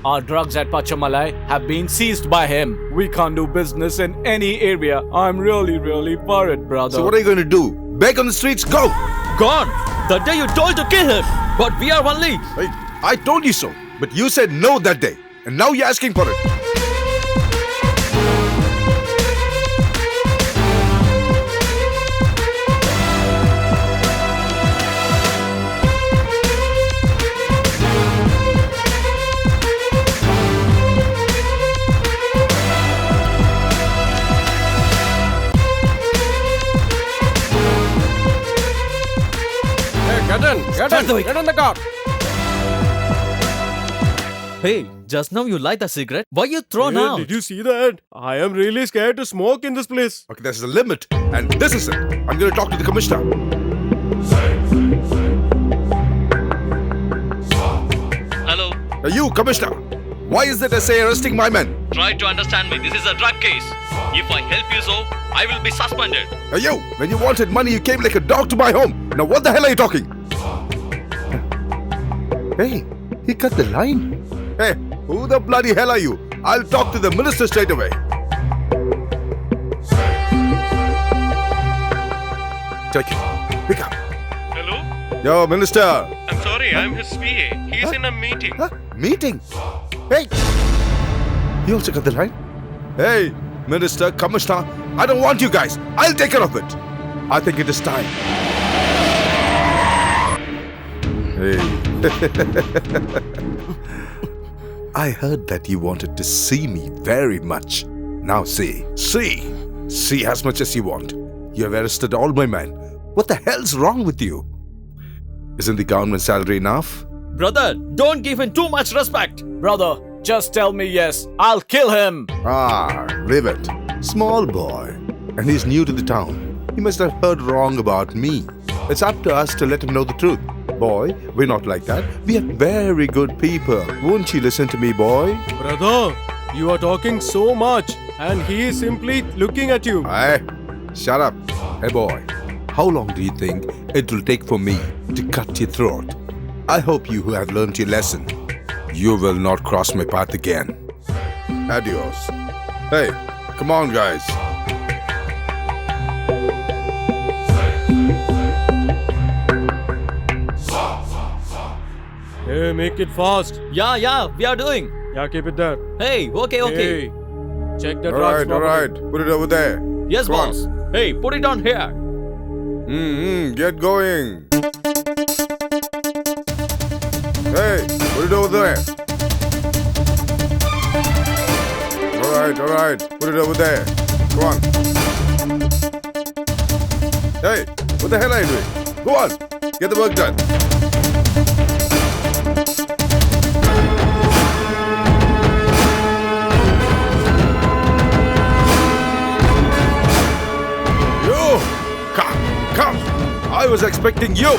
C: Our drugs at Pachamalai have been seized by him. We can't do business in any area. I'm really worried, brother.
M: So what are you going to do? Beg on the streets? Go!
I: Gone! The day you told to kill him! But we are only...
M: Hey, I told you so. But you said no that day. And now you're asking for it.
F: Get in the car.
I: Hey, just now you light a cigarette. Why you thrown
F: Hey,
I: out?
F: did you see that? I am really scared to smoke in this place.
M: Okay, there's a limit. And this is it. I'm going to talk to the commissioner.
J: Hello.
M: You, commissioner. Why is that SA arresting my men?
J: Try to understand me. This is a drug case. If I help you so, I will be suspended.
M: You, when you wanted money, you came like a dog to my home. Now what the hell are you talking? Hey, he cut the line. Hey, who the bloody hell are you? I'll talk to the minister straight away. Take it. Pick up.
N: Hello?
M: Yo, minister.
N: I'm sorry, I'm his PA. He's in a meeting.
M: Meeting? Hey! He also cut the line? Hey, minister, commissioner, I don't want you guys. I'll take care of it. I think it is time. Hey. I heard that you wanted to see me very much. Now see as much as you want. You have arrested all my men. What the hell's wrong with you? Isn't the government salary enough?
I: Brother, don't give him too much respect.
C: Brother, just tell me yes. I'll kill him.
M: Leave it. Small boy. And he's new to the town. He must have heard wrong about me. It's up to us to let him know the truth. Boy, we're not like that. We are very good people. Won't you listen to me, boy?
F: Brother, you are talking so much and he is simply looking at you.
M: Hey, shut up. Hey, boy. How long do you think it will take for me to cut your throat? I hope you have learned your lesson. You will not cross my path again. Adios. Hey, come on, guys.
F: Hey, make it fast.
I: Yeah, we are doing.
F: Yeah, keep it there.
I: Hey, okay.
F: Hey, check the drugs
M: All
F: properly.
M: right. Put it over there.
I: Yes,
M: Come on.
I: boss. Hey, put it on here.
M: Get going. Hey, put it over there. All right. Put it over there. Come on. Hey, what the hell are you doing? Go on. Get the work done. You! Come. I was expecting you.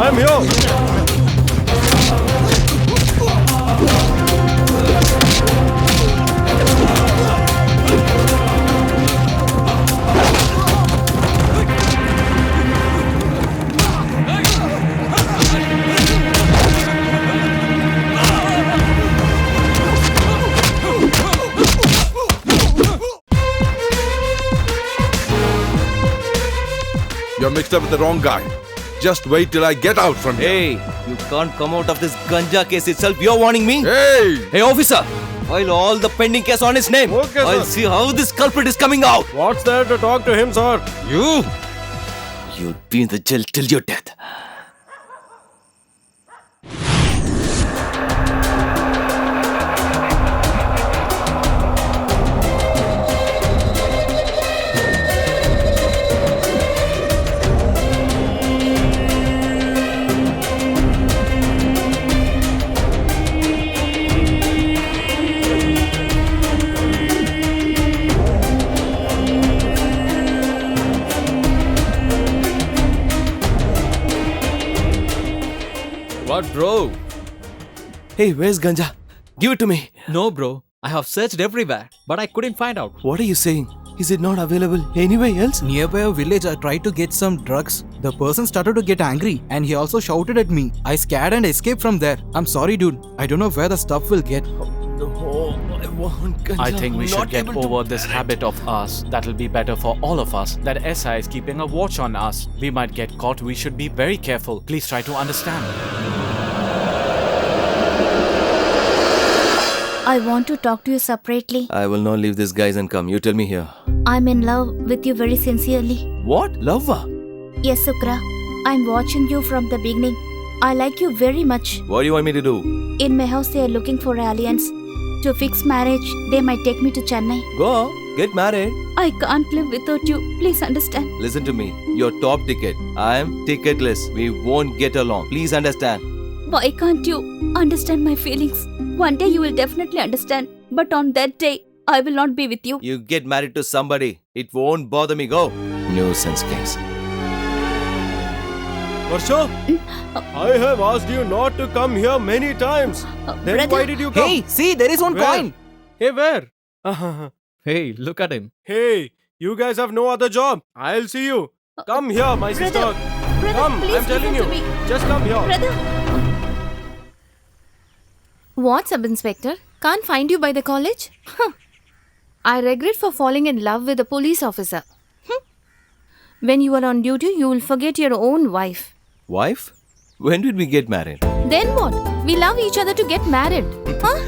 F: I'm here.
M: You're mixed up with the wrong guy. Just wait till I get out from here.
J: Hey, you can't come out of this ganja case itself. You're warning me?
M: Hey!
J: Hey, officer! File all the pending case on his name.
F: Okay,
J: I'll
F: sir.
J: see how this culprit is coming out.
F: What's there to talk to him, sir?
J: You'll be in the jail till your death.
I: What, bro?
J: Hey, where's ganja? Give it to me.
I: No, bro. I have searched everywhere, but I couldn't find out.
J: What are you saying? Is it not available anywhere else?
H: Nearby a village, I tried to get some drugs. The person started to get angry and he also shouted at me. I scared and escaped from there. I'm sorry, dude. I don't know where the stuff will get.
J: I want ganja.
C: I think we
J: I'm
C: should
J: not
C: get
J: able to
C: over this habit of ours. That'll be better for all of us. That SI is keeping a watch on us. We might get caught. We should be very careful. Please try to understand.
L: I want to talk to you separately.
J: I will not leave these guys and come. You tell me here.
L: I'm in love with you very sincerely.
J: What? Lover?
L: Yes, Sukra. I'm watching you from the beginning. I like you very much.
J: What do you want me to do?
L: In my house, they are looking for alliance. To fix marriage, they might take me to Chennai.
J: Go. Get married.
L: I can't live without you. Please understand.
J: Listen to me. You're top ticket. I'm ticketless. We won't get along. Please understand.
L: Why can't you understand my feelings? One day you will definitely understand. But on that day, I will not be with you.
J: You get married to somebody. It won't bother me. Go. Nuisance case.
F: Varsha, I have asked you not to come here many times. Then
L: brother.
F: why did you come?
H: Hey, see, there is one
F: Where?
H: coin.
F: Hey, where?
I: Hey, look at him.
F: Hey, you guys have no other job. I'll see you. Come here, my sister.
L: Brother,
F: Come,
L: please
F: I'm telling you.
L: listen to me.
F: Just come here.
L: Brother.
E: What's up, Inspector? Can't find you by the college? I regret for falling in love with a police officer. When you are on duty, you will forget your own wife.
J: Wife? When did we get married?
E: Then what? We love each other to get married. Huh?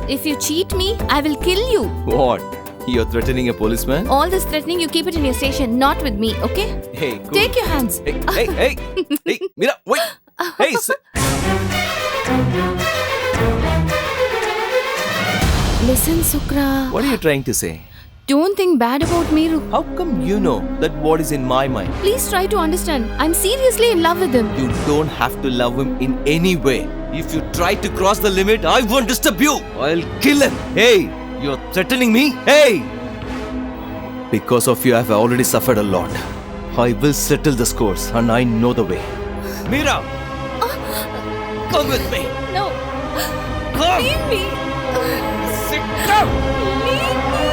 E: If you cheat me, I will kill you.
J: What? You're threatening a policeman?
E: All this threatening, you keep it in your station, not with me, okay?
J: Hey, cool.
E: Take your hands.
J: Hey, Mira, wait. Hey,
E: Listen, Sukra.
J: what are you trying to say?
E: Don't think bad about me, Ruk.
J: How come you know that what is in my mind?
E: Please try to understand. I'm seriously in love with him.
J: You don't have to love him in any way. If you try to cross the limit, I won't disturb you. I'll kill him. Hey, you're threatening me? Hey! Because of you, I've already suffered a lot. I will settle the scores, and I know the way. Mira! Come with me!
E: No.
J: Come!
E: Leave me.
J: Sit down!
E: Leave me.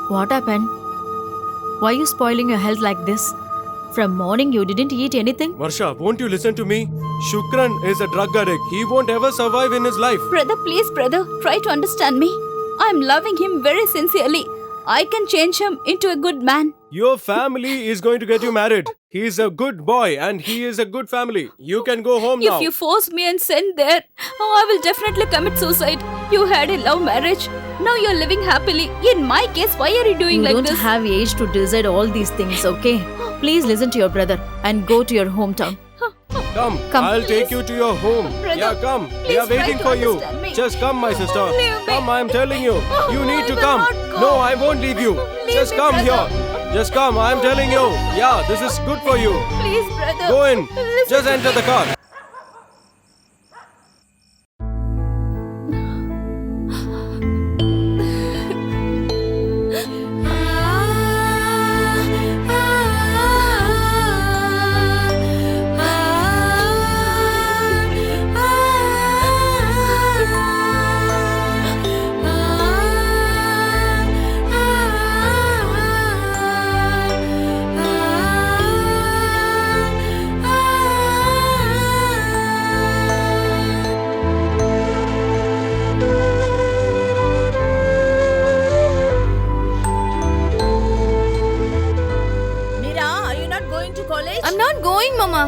K: What happened? Why are you spoiling your health like this? From morning you didn't eat anything?
F: Varsha, won't you listen to me? Shukran is a drug addict. He won't ever survive in his life.
L: Brother, please, brother, try to understand me. I'm loving him very sincerely. I can change him into a good man.
F: Your family is going to get you married. He is a good boy and he is a good family. You can go home now.
L: If you force me and send there, I will definitely commit suicide. You had a love marriage. Now you're living happily. In my case, why are you doing
K: You
L: like
K: don't
L: this?
K: have age to decide all these things, okay? Please listen to your brother and go to your hometown.
F: Come,
K: Come.
F: I'll take you to your home.
L: Brother,
F: Yeah, come. They are
L: please try
F: waiting
L: to
F: for you.
L: understand me.
F: Just come, my sister.
L: Leave me.
F: Come, I'm telling you. You need
L: I
F: to
L: will
F: come.
L: not go.
F: No, I won't leave you.
L: Leave
F: Just
L: me,
F: come
L: brother.
F: here. Just come, I'm telling you. Yeah, this is good for you.
L: Please, brother.
F: Go in.
L: Listen
F: Just
L: to
F: enter
L: me.
F: the car.
D: Mira, are you not going to college?
E: I'm not going, Mama.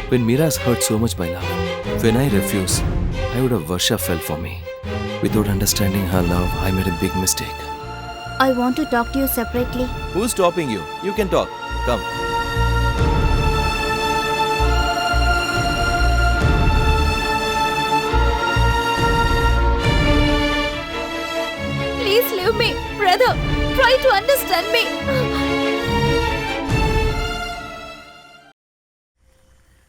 A: When Mira's hurt so much by love, when I refuse, I would have Varsha fell for me. Without understanding her love, I made a big mistake.
L: I want to talk to you separately.
J: Who's stopping you? You can talk. Come.
L: Please leave me. Brother, try to understand me.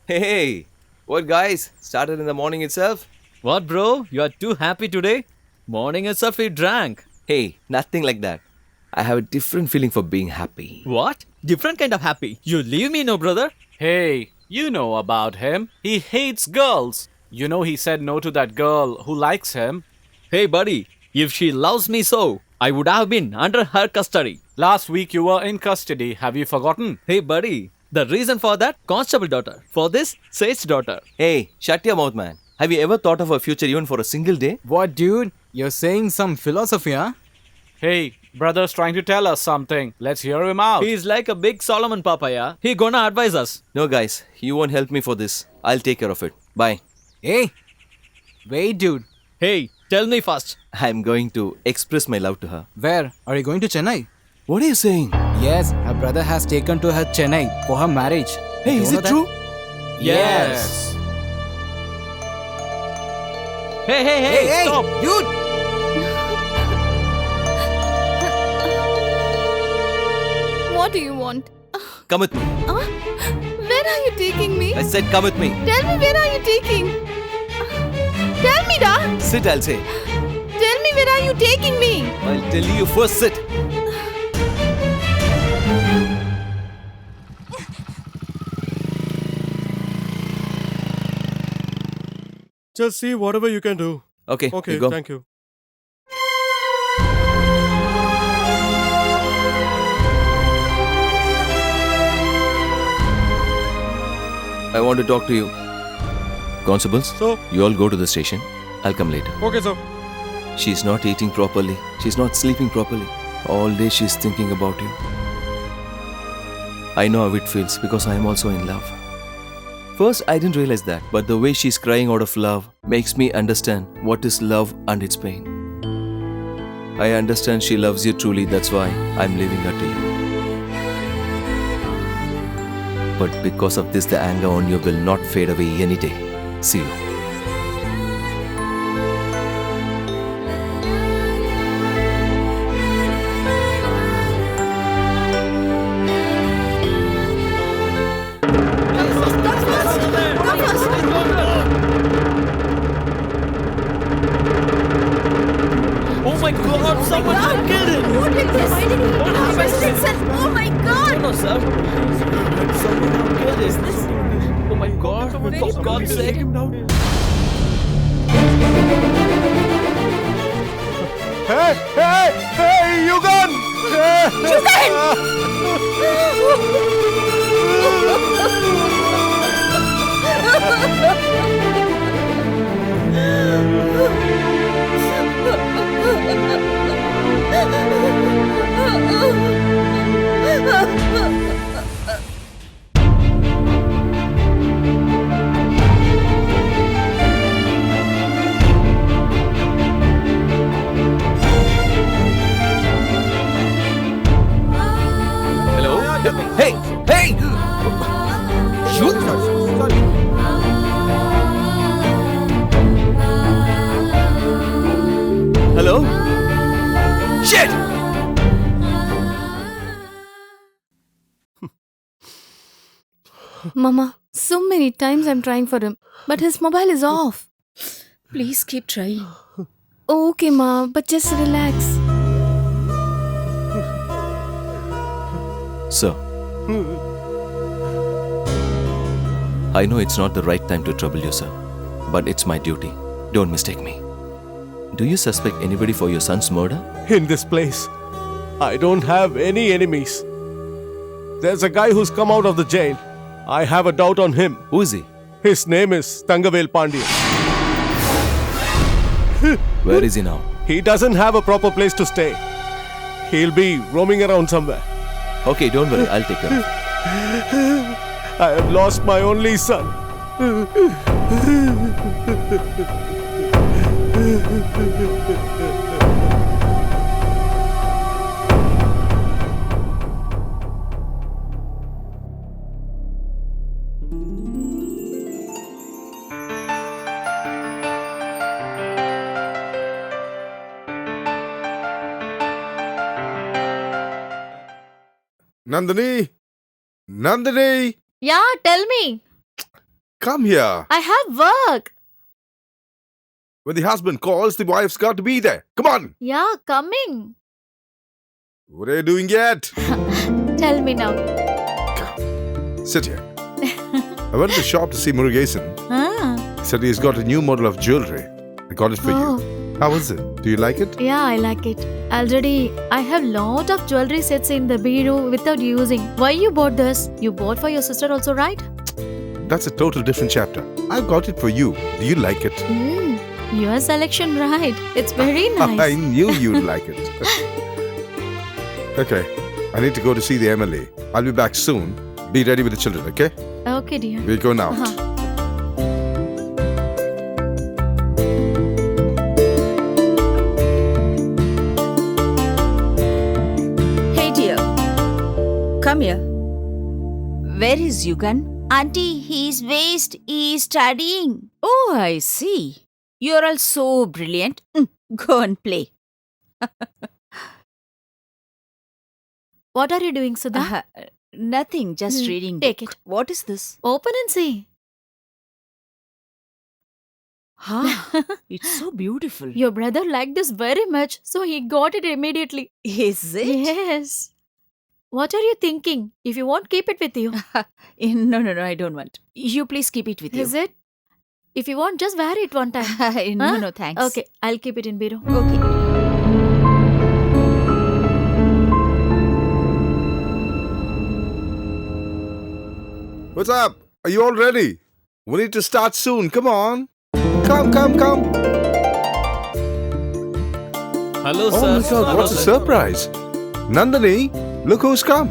J: Hey, what guys? Started in the morning itself?
I: What, bro? You are too happy today? Morning itself we drank.
A: Hey, nothing like that. I have a different feeling for being happy.
I: What? Different kind of happy. You leave me, no, brother?
C: Hey, you know about him. He hates girls. You know he said no to that girl who likes him.
I: Hey, buddy. If she loves me so, I would have been under her custody.
C: Last week you were in custody. Have you forgotten?
I: Hey, buddy. The reason for that, constable daughter. For this, sage daughter.
J: Hey, shut your mouth, man. Have you ever thought of a future even for a single day?
H: What, dude? You're saying some philosophy, huh?
C: Hey, brother's trying to tell us something. Let's hear him out.
I: He's like a big Solomon papaya. He gonna advise us.
J: No, guys. You won't help me for this. I'll take care of it. Bye.
H: Hey, wait, dude.
I: Hey, tell me first.
J: I'm going to express my love to her.
H: Where? Are you going to Chennai?
J: What are you saying?
H: Yes, her brother has taken to her Chennai for her marriage.
J: Hey,
H: You
J: is
H: know
J: it
H: that?
J: true?
I: Yes. Hey, stop.
H: Dude!
E: What do you want?
J: Come with me.
E: Where are you taking me?
J: I said come with me.
E: Tell me, where are you taking? Tell me, da.
J: Sit, I'll say.
E: Tell me, where are you taking me?
J: I'll tell you first, sit.
F: Just see whatever you can do.
J: Okay,
F: Okay,
J: you go.
F: thank you.
A: I want to talk to you. Constables,
F: So,
A: you all go to the station. I'll come later.
F: okay, sir.
A: She's not eating properly. She's not sleeping properly. All day she's thinking about you. I know how it feels because I am also in love. First, I didn't realize that, but the way she's crying out of love makes me understand what is love and its pain. I understand she loves you truly, that's why I'm leaving her to you. But because of this, the anger on you will not fade away any day. See you.
I: Oh my god, someone killed him!
L: Who did this? Oh my god!
I: No, sir. Someone killed him. Oh my god, for God's sake.
M: Hey, Yugan!
J: Hello? Hey! Hey! Shoot! Hello? Shit!
E: Mama, so many times I'm trying for him, but his mobile is off.
D: Please keep trying.
E: Okay, Ma, but just relax.
J: Sir. I know it's not the right time to trouble you, sir. But it's my duty. Don't mistake me. Do you suspect anybody for your son's murder?
G: In this place, I don't have any enemies. There's a guy who's come out of the jail. I have a doubt on him.
J: Who is he?
G: His name is Tangavel Pandya.
J: Where is he now?
G: He doesn't have a proper place to stay. He'll be roaming around somewhere.
J: Okay, don't worry. I'll take care of him.
G: I have lost my only son.
M: Nandini! Nandini!
K: Yeah, tell me.
M: Come here.
K: I have work.
M: When the husband calls, the wife's got to be there. Come on.
K: Yeah, coming.
M: What are you doing yet?
K: Tell me now.
M: Sit here. I went to the shop to see Murugesan.
K: Ah.
M: He said he's got a new model of jewelry. I got it for
K: Oh.
M: you. How is it? Do you like it?
K: Yeah, I like it. Already, I have lot of jewelry sets in the bureau without using. Why you bought this? You bought for your sister also, right?
M: That's a total different chapter. I got it for you. Do you like it?
K: Your selection, right? It's very nice.
M: I knew you'd like it. Okay. I need to go to see the MLA. I'll be back soon. Be ready with the children, okay?
K: Okay, dear.
M: We're going out.
D: Hey dear, come here. Where is Yugan?
L: Auntie, he's waste. He's studying.
D: Oh, I see. You're all so brilliant. Go and play.
K: What are you doing, Sudha?
D: Nothing, just reading.
K: Take
D: book.
K: it.
D: What is this?
K: Open and see.
D: Ah, it's so beautiful.
K: Your brother liked this very much, so he got it immediately.
D: Is it?
K: Yes. What are you thinking? If you want, keep it with you.
D: No, I don't want. You please keep it with you.
K: Is it? If you want, just wear it one time.
D: No, thanks.
K: Okay, I'll keep it in bureau.
D: Okay.
M: What's up? Are you all ready? We need to start soon. Come on. Come.
I: Hello,
M: Oh
I: sir.
M: my God, what's a surprise? Nandini, look who's come.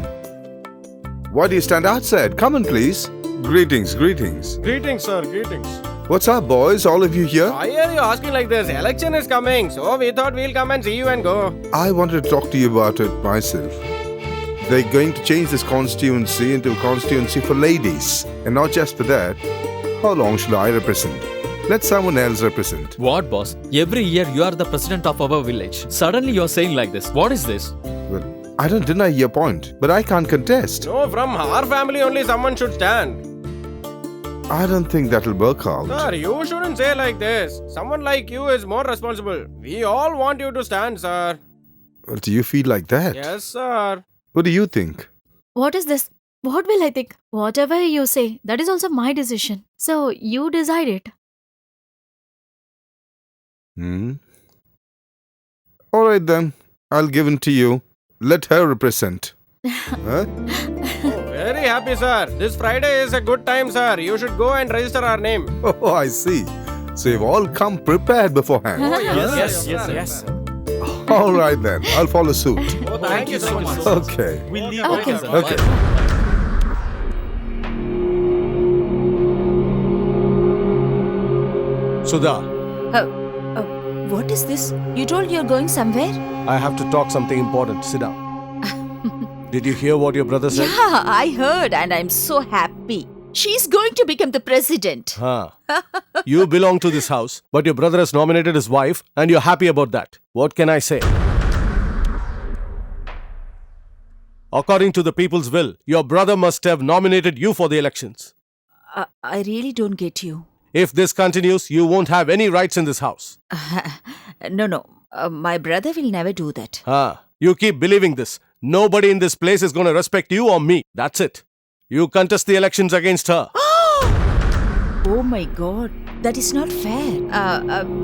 M: Why do you stand outside? Come in, please. Greetings.
F: Greetings, sir. Greetings.
M: What's up, boys? All of you here?
F: Why are you asking like this? Election is coming, so we thought we'll come and see you and go.
M: I wanted to talk to you about it myself. They're going to change this constituency into a constituency for ladies. And not just for that. How long should I represent? Let someone else represent.
I: What, boss? Every year you are the president of our village. Suddenly you're saying like this. What is this?
M: Well, I don't deny your point, but I can't contest.
F: No, from our family only someone should stand.
M: I don't think that'll work out.
F: Sir, you shouldn't say like this. Someone like you is more responsible. We all want you to stand, sir.
M: Well, do you feel like that?
F: Yes, sir.
M: What do you think?
K: What is this? What will I think? Whatever you say, that is also my decision. So, you decide it.
M: Alright then. I'll give in to you. Let her represent. Huh?
F: Very happy, sir. This Friday is a good time, sir. You should go and register our name.
M: Oh, I see. So you've all come prepared beforehand.
C: Yes.
M: All right then. I'll follow suit.
F: Oh, thank you so much.
M: Okay.
I: We'll leave.
E: Okay.
M: Okay.
G: Sudha,
D: What is this? You told you're going somewhere?
G: I have to talk something important. Sit down. Did you hear what your brother said?
D: Yeah, I heard and I'm so happy. She's going to become the president.
G: Huh. You belong to this house, but your brother has nominated his wife, and you're happy about that. What can I say? According to the people's will, your brother must have nominated you for the elections.
D: I really don't get you.
G: If this continues, you won't have any rights in this house.
D: No. My brother will never do that.
G: You keep believing this. Nobody in this place is going to respect you or me. That's it. You contest the elections against her.
D: Oh my god. That is not fair.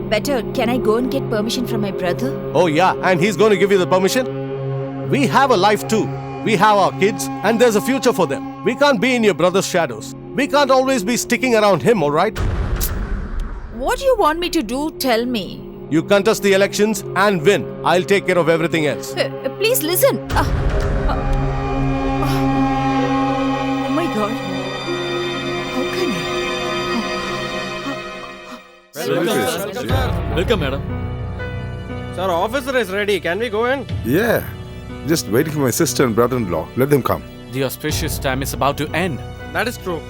D: Better, can I go and get permission from my brother?
G: Oh yeah, and he's going to give you the permission? We have a life too. We have our kids, and there's a future for them. We can't be in your brother's shadows. We can't always be sticking around him, alright?
D: What do you want me to do? Tell me.
G: You contest the elections and win. I'll take care of everything else.
D: Please listen. Oh my god. How can I?
I: Welcome, madam.
F: Sir, officer is ready. Can we go in?
M: Yeah. Just waiting for my sister and brother-in-law. Let them come.
C: The auspicious time is about to end.
F: That is true.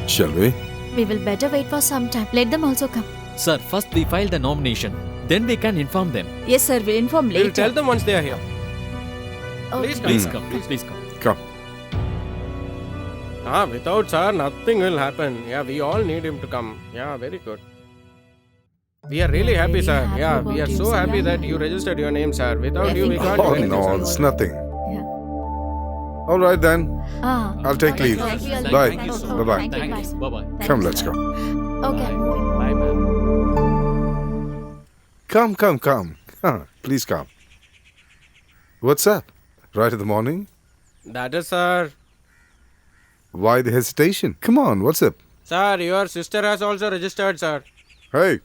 M: Shall we?
K: We will better wait for some time. Let them also come.
I: Sir, first we file the nomination. Then we can inform them.
D: Yes, sir. We'll inform later.
F: We'll tell them once they are here.
K: Okay.
F: Please come.
I: Please come.
M: Come.
F: Without sir, nothing will happen. Yeah, we all need him to come. Yeah, very good. We are really happy, sir.
K: happy
F: Yeah,
K: about
F: we are
K: you,
F: so
K: sir.
F: happy that you registered your name, sir. Without you, we can't do
M: Oh
F: anything,
M: no,
F: sir.
M: it's nothing.
K: Yeah.
M: All right then.
K: I'll
M: take leave. Bye. Bye-bye.
K: Thank you.
I: Bye-bye.
M: Come, let's go.
K: Okay.
C: Bye, ma'am.
M: Come. Please come. What's up? Right in the morning?
F: That is, sir.
M: Why the hesitation? Come on, what's up?
F: Sir, your sister has also registered, sir.
M: Hey.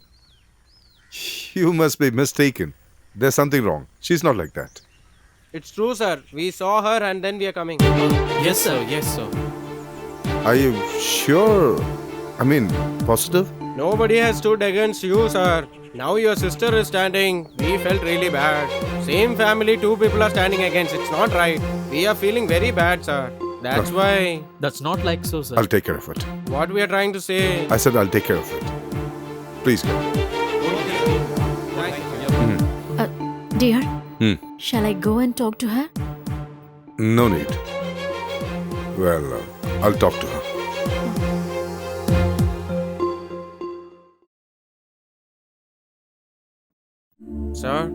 M: You must be mistaken. There's something wrong. She's not like that.
F: It's true, sir. We saw her and then we are coming.
C: Yes, sir. Yes, sir.
M: Are you sure? I mean, positive?
F: Nobody has stood against you, sir. Now your sister is standing. We felt really bad. Same family, two people are standing against. It's not right. We are feeling very bad, sir. That's why.
I: That's not like so, sir.
M: I'll take care of it.
F: What we are trying to say.
M: I said I'll take care of it. Please go.
K: Dear, shall I go and talk to her?
M: No need. Well, I'll talk to her.
F: Sir,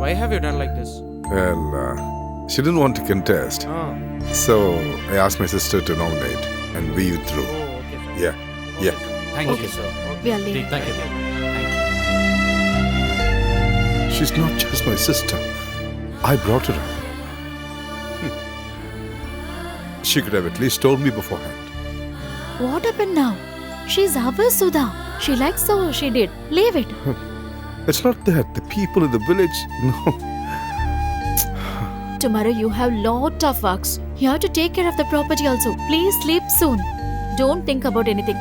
F: why have you done like this?
M: Well, she didn't want to contest.
F: Oh,
M: So I asked my sister to nominate and we withdrew.
F: okay, sir.
M: Yeah.
C: Thank you, sir.
K: We are leaving.
C: Thank you.
M: She's not just my sister. I brought her up. She could have at least told me beforehand.
K: What happened now? She's ours, Sudha. She likes so she did. Leave it.
M: It's not that. The people in the village, no.
K: Tomorrow you have lot of works. You have to take care of the property also. Please sleep soon. Don't think about anything.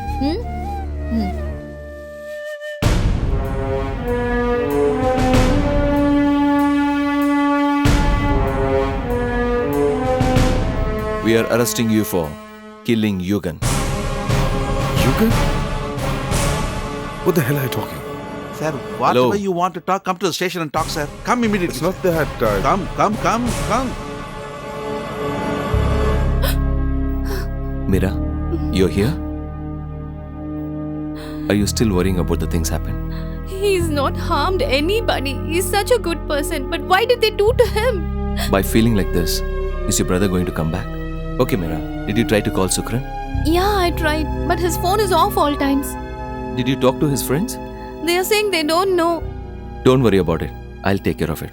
A: We are arresting you for killing Yugan.
M: Yugan? What the hell are you talking?
B: Sir, whatever
A: Hello.
B: you want to talk, come to the station and talk, sir. Come immediately.
M: It's not that.
B: Come.
A: Mira, you're here? Are you still worrying about the things happened?
E: He's not harmed anybody. He's such a good person. But why did they do to him?
A: By feeling like this, is your brother going to come back? Okay, Mira, did you try to call Sukran?
E: Yeah, I tried. But his phone is off all times.
A: Did you talk to his friends?
E: They are saying they don't know.
A: Don't worry about it. I'll take care of it.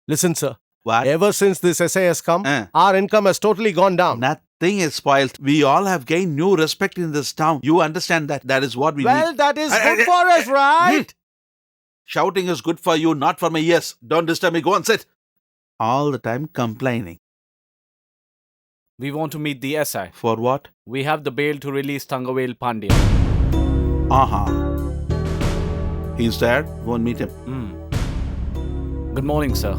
G: Listen, sir.
B: What?
G: Ever since this essay has come, our income has totally gone down.
B: Nothing is spoiled. We all have gained new respect in this town. You understand that? That is what we
G: Well,
B: need.
G: that is good for us, right?
B: Shouting is good for you, not for my ears. Don't disturb me. Go and sit. All the time complaining.
C: We want to meet the SI.
B: For what?
C: We have the bail to release Thangavel Pandya.
B: He's there. Go and meet him.
C: Good morning, sir.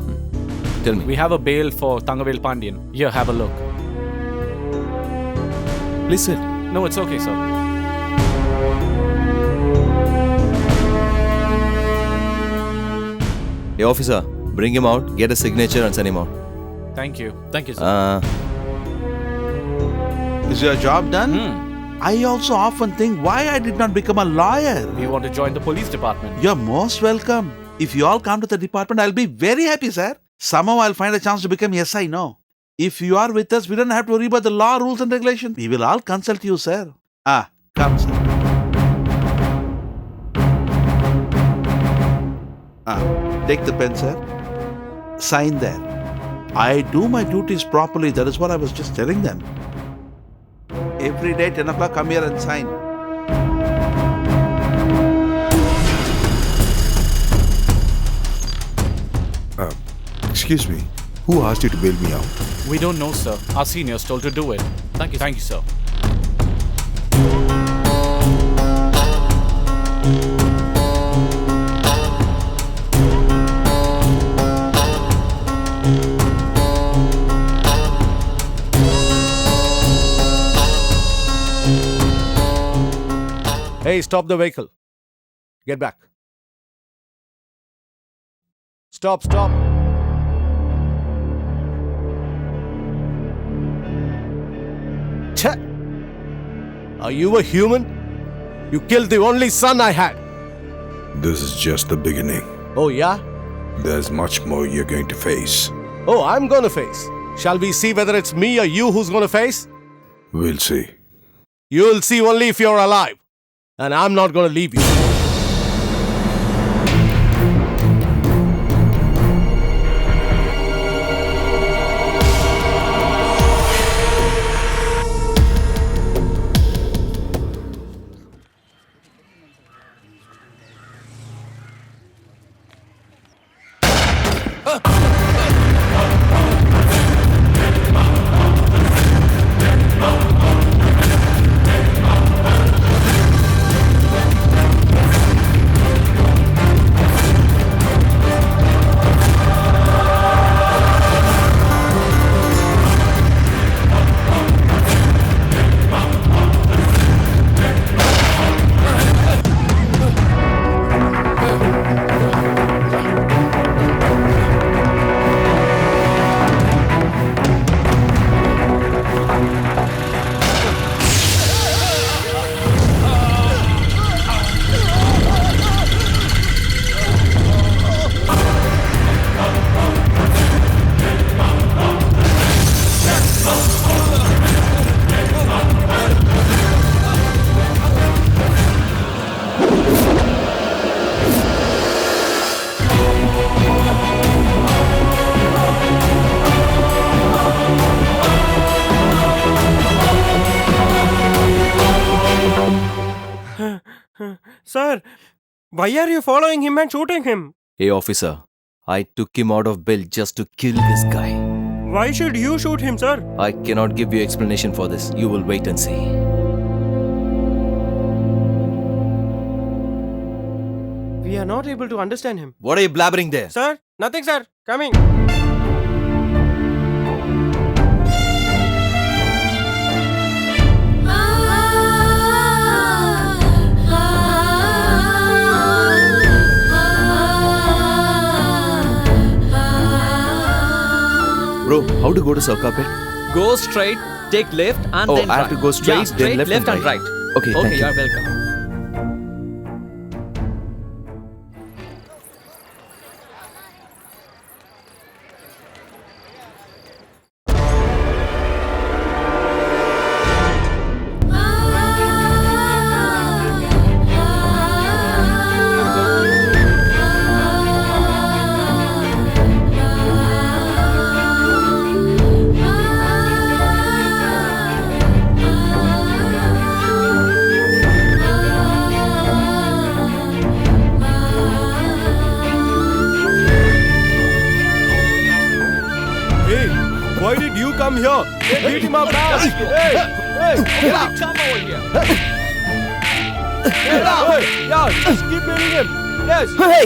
J: Tell me.
C: We have a bail for Thangavel Pandyan. Here, have a look.
J: Please sit.
C: No, it's okay, sir.
J: Hey, officer, bring him out, get a signature and send him out.
C: Thank you. Thank you, sir.
B: Is your job done? I also often think why I did not become a lawyer.
C: We want to join the police department.
B: You're most welcome. If you all come to the department, I'll be very happy, sir. Somehow I'll find a chance to become SI now. If you are with us, we don't have to worry about the law, rules and regulations. We will all consult you, sir. Come, sir. Take the pen, sir. Sign there. I do my duties properly. That is what I was just telling them. Every day, 10 o'clock, come here and sign.
M: Excuse me. Who asked you to bail me out?
C: We don't know, sir. Our seniors told to do it. Thank you. Thank you, sir.
G: Hey, stop the vehicle. Get back. Stop. Are you a human? You killed the only son I had.
M: This is just the beginning.
G: Oh, yeah?
M: There's much more you're going to face.
G: Oh, I'm gonna face. Shall we see whether it's me or you who's gonna face?
M: We'll see.
G: You'll see only if you're alive. And I'm not gonna leave you.
F: Sir, why are you following him and shooting him?
J: Hey, officer, I took him out of bail just to kill this guy.
F: Why should you shoot him, sir?
J: I cannot give you explanation for this. You will wait and see.
F: We are not able to understand him.
J: What are you blabbering there?
F: Sir, nothing, sir. Coming.
J: Bro, how to go to Saukapet?
I: Go straight, take left and
J: Oh,
I: then
J: I
I: right.
J: have to go straight,
I: Yeah,
J: then left
I: and
J: and
I: right.
J: right. Okay, thank you.
I: You're welcome.
F: come here. Hey, beat him up now. Hey,
I: Come over here.
F: hey, yeah, just keep beating him. Yes.
J: Hey!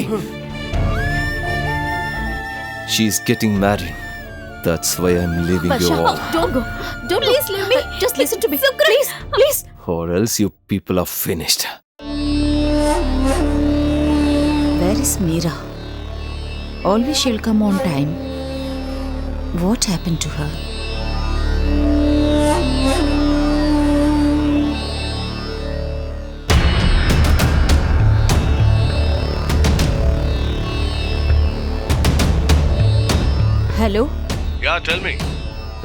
J: She's getting married. That's why I'm leaving you all.
K: Don't go. Don't please leave me. Just listen to me. Please, please.
J: Or else you people are finished.
D: Where is Meera? Always she'll come on time. What happened to her? Hello?
G: Yeah, tell me.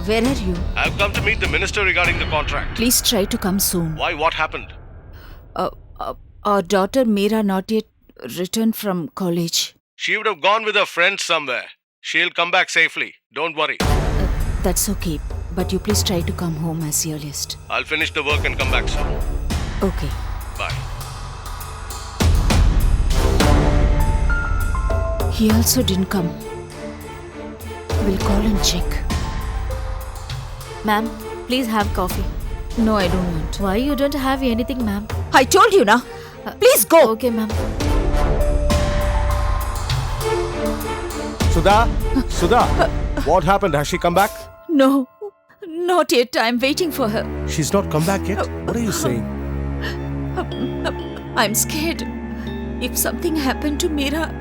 D: Where are you?
G: I've come to meet the minister regarding the contract.
D: Please try to come soon.
G: Why? What happened?
D: Our daughter Meera not yet returned from college.
G: She would have gone with her friends somewhere. She'll come back safely. Don't worry.
D: That's okay. But you please try to come home as earliest.
G: I'll finish the work and come back soon.
D: Okay.
G: Bye.
D: He also didn't come. We'll call and check.
K: Ma'am, please have coffee.
D: No, I don't want.
K: Why you don't have anything, ma'am?
D: I told you now. Please go.
K: Okay, ma'am.
G: Sudha, what happened? Has she come back?
D: No, not yet. I'm waiting for her.
G: She's not come back yet? What are you saying?
D: I'm scared. If something happened to Meera,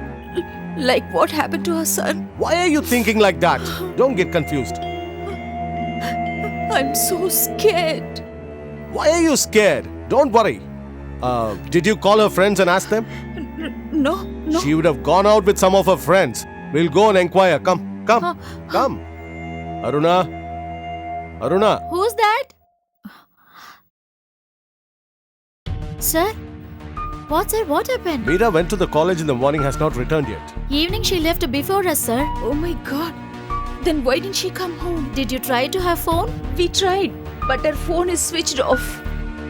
D: like what happened to her son,
G: Why are you thinking like that? Don't get confused.
D: I'm so scared.
G: Why are you scared? Don't worry. Did you call her friends and ask them?
D: No.
G: She would have gone out with some of her friends. We'll go and inquire. Come. Aruna.
K: Who's that? Sir? What, sir? What happened?
G: Meera went to the college in the morning, has not returned yet.
K: Evening she left before us, sir.
D: Oh my god. Then why didn't she come home?
K: Did you try to have phone?
D: We tried, but her phone is switched off.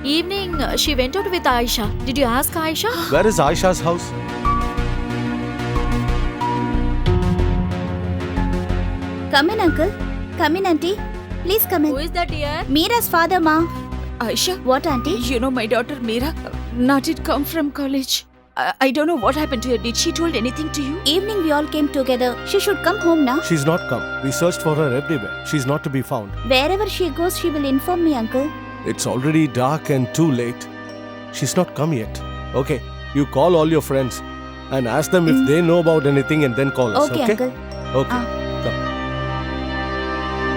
K: Evening she went out with Aisha. Did you ask Aisha?
G: Where is Aisha's house?
L: Come in, uncle. Come in, auntie. Please come in.
K: Who is that, dear?
L: Meera's father, ma.
D: Aisha?
L: What, auntie?
D: You know my daughter Meera not yet come from college. I don't know what happened to her. Did she told anything to you?
L: Evening we all came together. She should come home now.
G: She's not come. We searched for her everywhere. She's not to be found.
L: Wherever she goes, she will inform me, uncle.
G: It's already dark and too late. She's not come yet. Okay, you call all your friends and ask them if they know about anything and then call us.
L: Okay, uncle.
G: Okay. Come.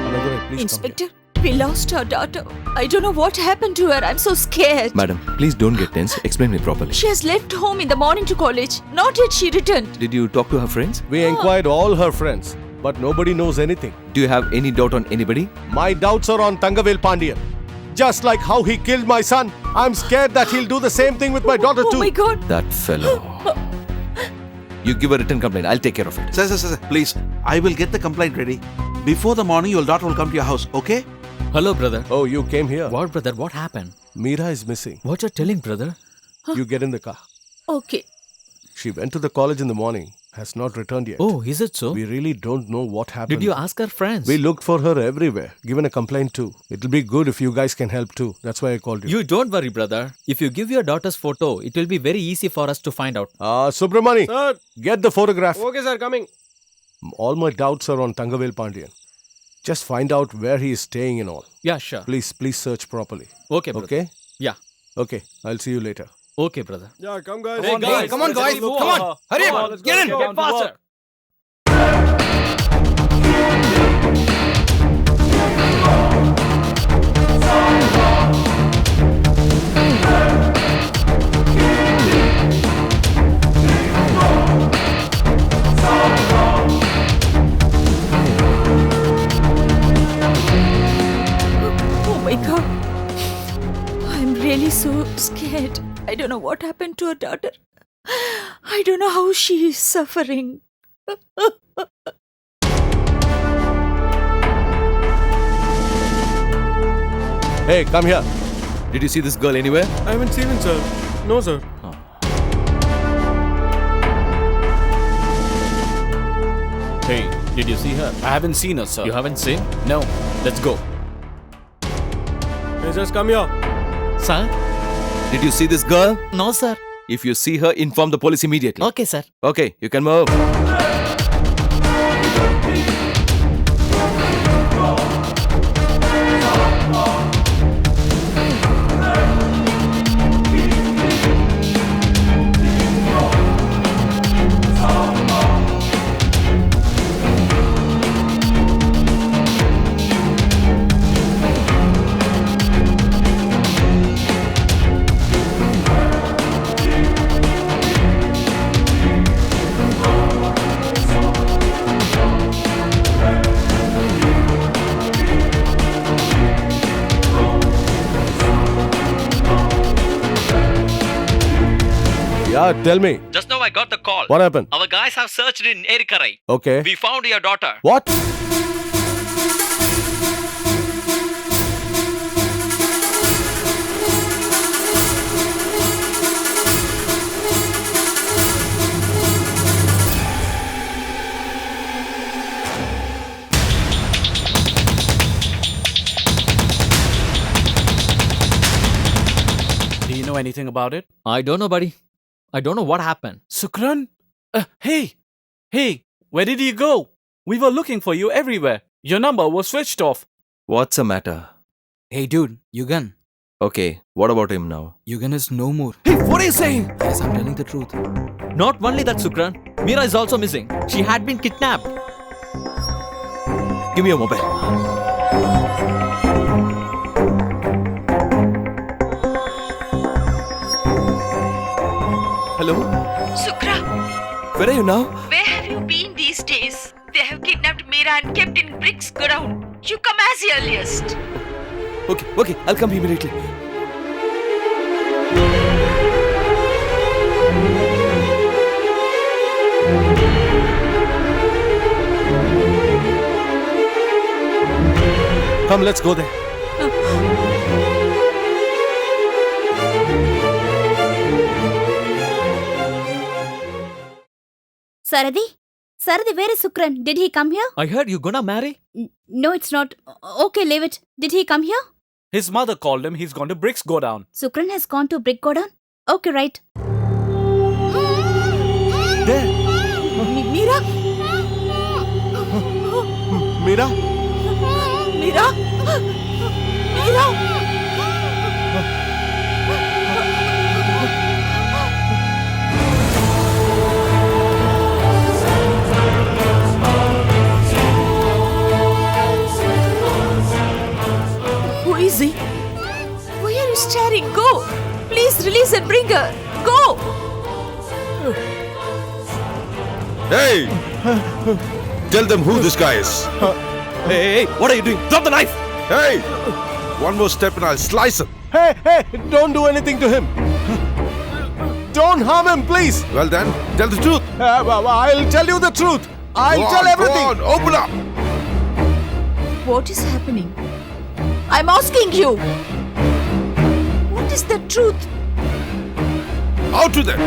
G: Another, please
D: Inspector, we lost our daughter. I don't know what happened to her. I'm so scared.
J: Madam, please don't get tense. Explain me properly.
D: She has left home in the morning to college. Not yet she returned.
J: Did you talk to her friends?
G: We inquired all her friends, but nobody knows anything.
J: Do you have any doubt on anybody?
G: My doubts are on Tangavel Pandian. Just like how he killed my son, I'm scared that he'll do the same thing with my daughter too.
D: Oh my god.
J: That fellow. You give a written complaint. I'll take care of it.
B: Sir, please. I will get the complaint ready. Before the morning, your daughter will come to your house, okay?
I: Hello, brother.
G: Oh, you came here.
I: What, brother? What happened?
G: Meera is missing.
I: What you're telling, brother?
G: You get in the car.
D: Okay.
G: She went to the college in the morning, has not returned yet.
I: Oh, is it so?
G: We really don't know what happened.
I: Did you ask her friends?
G: We looked for her everywhere, given a complaint too. It'll be good if you guys can help too. That's why I called you.
I: You don't worry, brother. If you give your daughter's photo, it will be very easy for us to find out.
G: Subramani,
F: Sir.
G: get the photograph.
F: Okay, sir, coming.
G: All my doubts are on Tangavel Pandian. Just find out where he is staying and all.
I: Yeah, sure.
G: Please search properly.
I: Okay, brother.
G: Okay?
I: Yeah.
G: Okay, I'll see you later.
I: Okay, brother.
F: Yeah, come guys.
I: Hey, guys.
F: Come on, guys. Come on.
I: Hurry
F: Come
I: up.
F: on, let's
I: Get
F: go.
I: in. Get faster.
D: Oh my god. I'm really so scared. I don't know what happened to her daughter. I don't know how she is suffering.
G: Hey, come here.
J: Did you see this girl anywhere?
F: I haven't seen him, sir. No, sir.
O: Hey,
I: Did you see her?
C: I haven't seen her, sir.
I: You haven't seen?
C: No. Let's go.
F: Hey, just come here.
I: Sir?
J: Did you see this girl?
I: No, sir.
J: If you see her, inform the police immediately.
I: Okay, sir.
J: Okay, you can move.
G: Yeah, tell me.
I: Just now I got the call.
G: What happened?
I: Our guys have searched in Erikarai.
G: Okay.
I: We found your daughter.
G: What?
C: Do you know anything about it?
I: I don't know, buddy. I don't know what happened.
C: Sukran? Hey! Hey! Where did you go? We were looking for you everywhere. Your number was switched off.
J: What's the matter?
H: Hey dude, Yugan.
J: Okay, what about him now?
H: Yugan is no more.
J: Hey, what are you saying?
H: Yes, I'm telling the truth.
I: Not only that, Sukran. Mira is also missing. She had been kidnapped.
J: Give me your mobile. Hello?
D: Sukra,
J: Where are you now?
D: where have you been these days? They have kidnapped Mira and kept in Bricks Godown. You come as the earliest.
J: Okay, I'll come immediately.
G: Come, let's go there.
L: Saradi? Saradi, where is Sukran? Did he come here?
I: I heard you gonna marry?
L: No, it's not. Okay, leave it. Did he come here?
C: His mother called him. He's gone to Bricks Godown.
L: Sukran has gone to Brick Godown? Okay, right.
G: There.
D: Mira?
G: Mira?
D: Mira? Mira? Who is he? Why are you staring? Go! Please release and bring her. Go!
M: Hey! Tell them who this guy is.
J: Hey, what are you doing? Drop the knife!
M: Hey! One more step and I'll slice him.
G: Hey, don't do anything to him. Don't harm him, please.
M: Well then, tell the truth.
G: I'll tell you the truth. I'll tell everything.
M: Go on, open up.
D: What is happening? I'm asking you. What is the truth?
M: Out with it.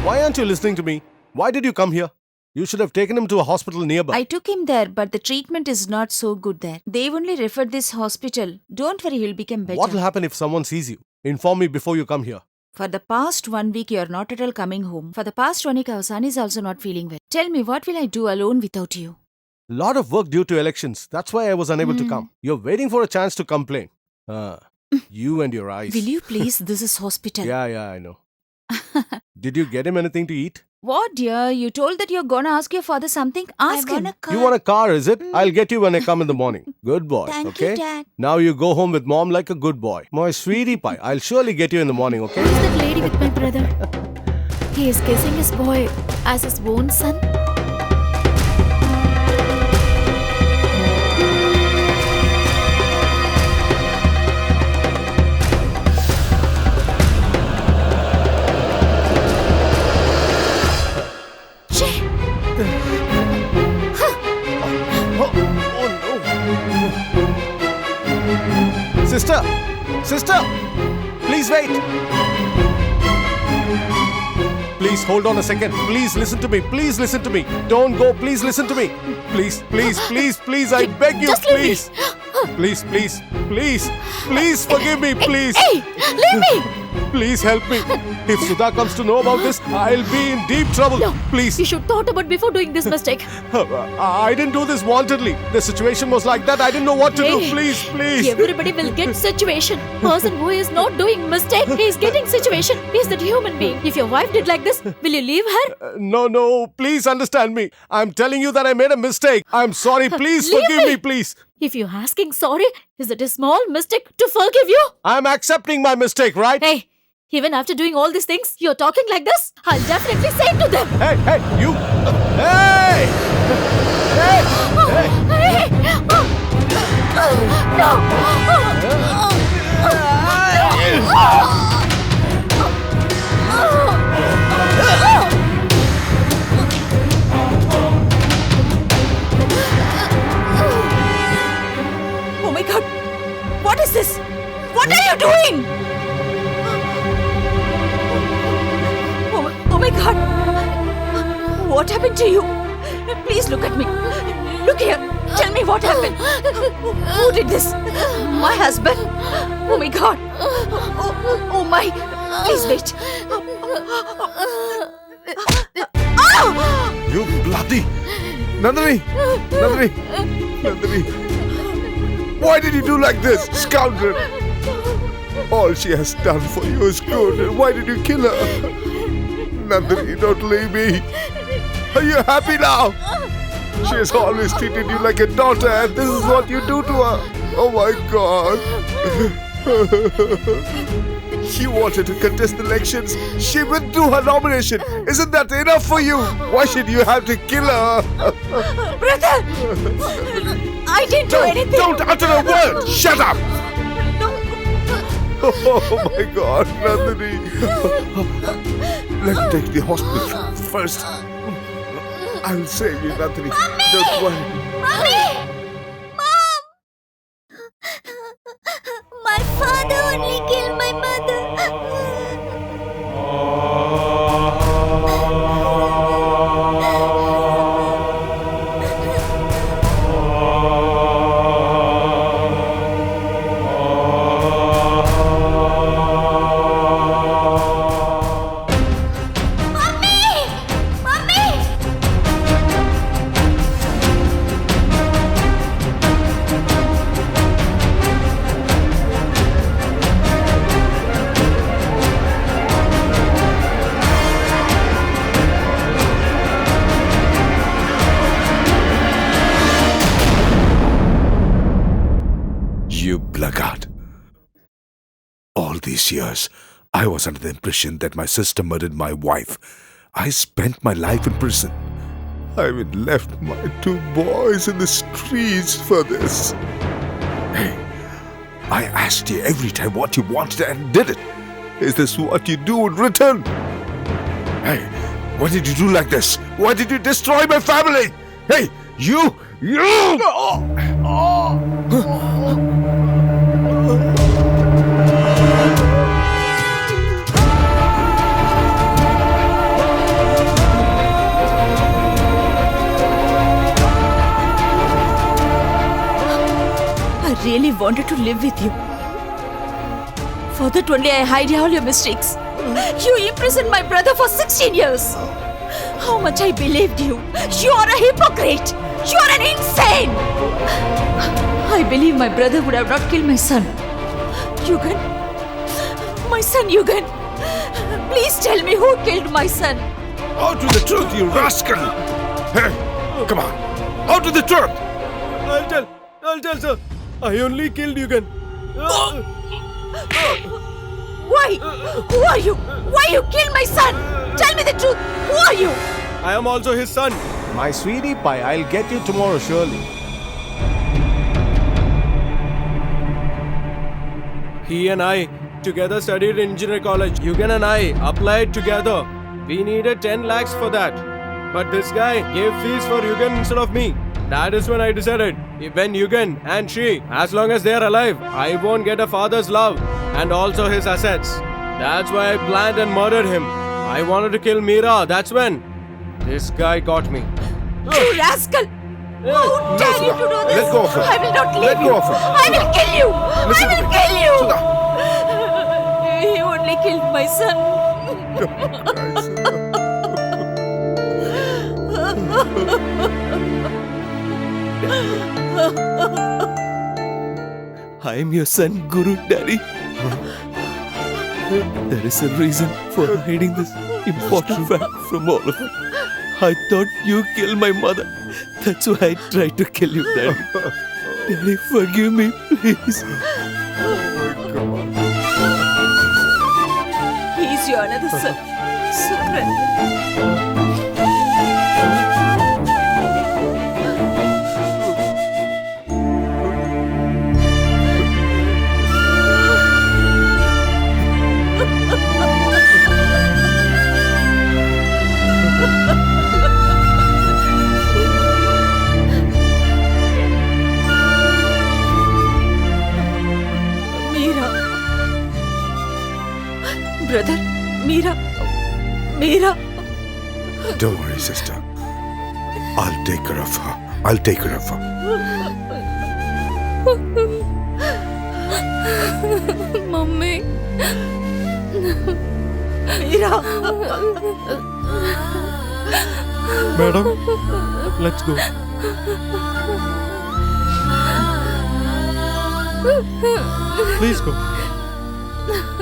G: Why aren't you listening to me? Why did you come here? You should have taken him to a hospital nearby.
D: I took him there, but the treatment is not so good there. They've only referred this hospital. Don't worry, he'll become better.
G: What will happen if someone sees you? Inform me before you come here.
D: For the past 1 week, you're not at all coming home. For the past 1 week, our son is also not feeling well. Tell me, what will I do alone without you?
G: Lot of work due to elections. That's why I was unable to come. You're waiting for a chance to complain. You and your eyes.
D: Will you please? This is hospital.
G: Yeah, I know. Did you get him anything to eat?
D: What, dear? You told that you're gonna ask your father something? Ask him.
G: You want a car, is it? I'll get you when I come in the morning. Good boy,
D: Thank
G: okay?
D: you, Dad.
G: Now you go home with mom like a good boy. My sweetie pie, I'll surely get you in the morning, okay?
K: Who's that lady with my brother? He is kissing his boy as his own son.
G: Sister, please wait. Please hold on a second. Please listen to me. Please listen to me. Don't go. Please listen to me. Please, please, please, please. I beg you,
K: Just leave me.
G: please. Please, please, please, please forgive me, please.
K: Hey, leave me!
G: Please help me. If Sudha comes to know about this, I'll be in deep trouble.
K: No,
G: Please.
K: you should thought about before doing this mistake.
G: I didn't do this wantedly. The situation was like that. I didn't know what to do.
K: Hey,
G: Please, please.
K: Everybody will get situation. Person who is not doing mistake, he is getting situation. He is that human being. If your wife did like this, will you leave her?
G: No. Please understand me. I'm telling you that I made a mistake. I'm sorry. Please
K: Leave
G: forgive me,
K: me.
G: please.
K: If you're asking sorry, is it a small mistake to forgive you?
G: I'm accepting my mistake, right?
K: Hey, even after doing all these things, you're talking like this? I'll definitely say it to them.
G: Hey, you. Hey!
K: Hey!
D: Oh my god! What is this? What are you doing? Oh my god! What happened to you? Please look at me. Look here. Tell me what happened. Who did this? My husband? Oh my god! Oh my! Please wait.
M: You bloody... Nandini! Why did you do like this, scoundrel? All she has done for you is good. Why did you kill her? Nandini, don't leave me. Are you happy now? She has always treated you like a daughter, and this is what you do to her. Oh my God. She wanted to contest the elections. She withdrew her nomination. Isn't that enough for you? Why should you have to kill her?
D: Brother! I didn't do anything.
M: Don't utter a word. Shut up. Oh my God, Nandini. Let me take you to the hospital first. I will save you, Nandini. Don't worry.
L: Mommy! Mom! My father only killed my mother.
M: You blackguard. All these years, I was under the impression that my sister murdered my wife. I spent my life in prison. I even left my 2 boys in the streets for this. Hey, I asked you every time what you wanted and did it. Is this what you do in return? Hey, why did you do like this? Why did you destroy my family? Hey, you!
D: I really wanted to live with you. For that only I hide all your mistakes. You imprisoned my brother for 16 years. How much I believed you. You are a hypocrite. You are an insane. I believe my brother would have not killed my son. Yugan. My son Yugan. Please tell me who killed my son.
M: Out with the truth, you rascal! Hey, come on. Out with the truth!
F: I'll tell, sir. I only killed Yugan.
D: Why? Who are you? Why you killed my son? Tell me the truth. Who are you?
F: I am also his son.
G: My sweetie pie, I'll get you tomorrow surely.
F: He and I together studied in engineering college. Yugan and I applied together. We needed 10 lakhs for that. But this guy gave fees for Yugan instead of me. That is when I decided, when Yugan and she, as long as they are alive, I won't get a father's love and also his assets. That's why I planned and murdered him. I wanted to kill Meera. That's when this guy got me.
D: You rascal! How dare you to do this?
M: Let go of her.
D: I will not leave
M: Let
D: you.
M: go of her.
D: I will kill you.
M: Listen
D: I
M: to
D: will
M: me.
D: kill you.
M: Sudha.
D: He only killed my son.
A: I am your son, Guru, Daddy. There is a reason for hiding this important fact from all of you. I thought you killed my mother. That's why I tried to kill you, Daddy. Daddy, forgive me, please.
D: He is your another son, Sukran. Meera. Brother, Meera. Meera.
M: Don't worry, sister. I'll take care of her. I'll take care of her.
K: Mummy.
D: Meera.
F: Madam, let's go. Please go.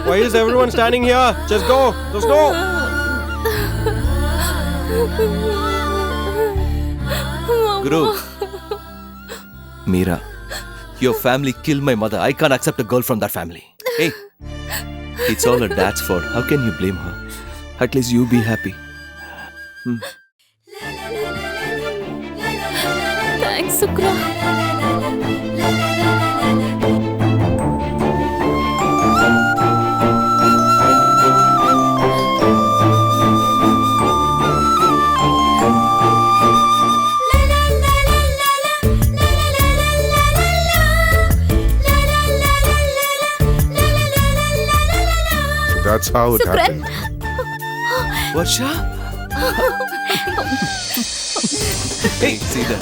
F: Why is everyone standing here? Just go. Just go.
J: Guru. Meera, your family killed my mother. I can't accept a girl from that family. Hey, it's all her dad's fault. How can you blame her? At least you be happy.
K: Thanks, Sukra.
M: So that's how it happened.
J: Varsha? Hey, see that?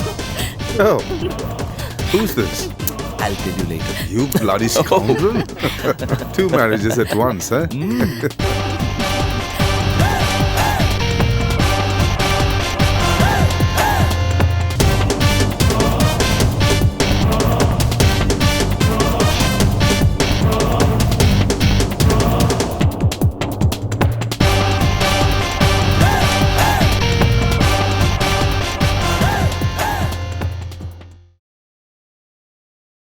M: Oh, who's this?
J: I'll tell you later.
M: You bloody scoundrel. 2 marriages at once, huh?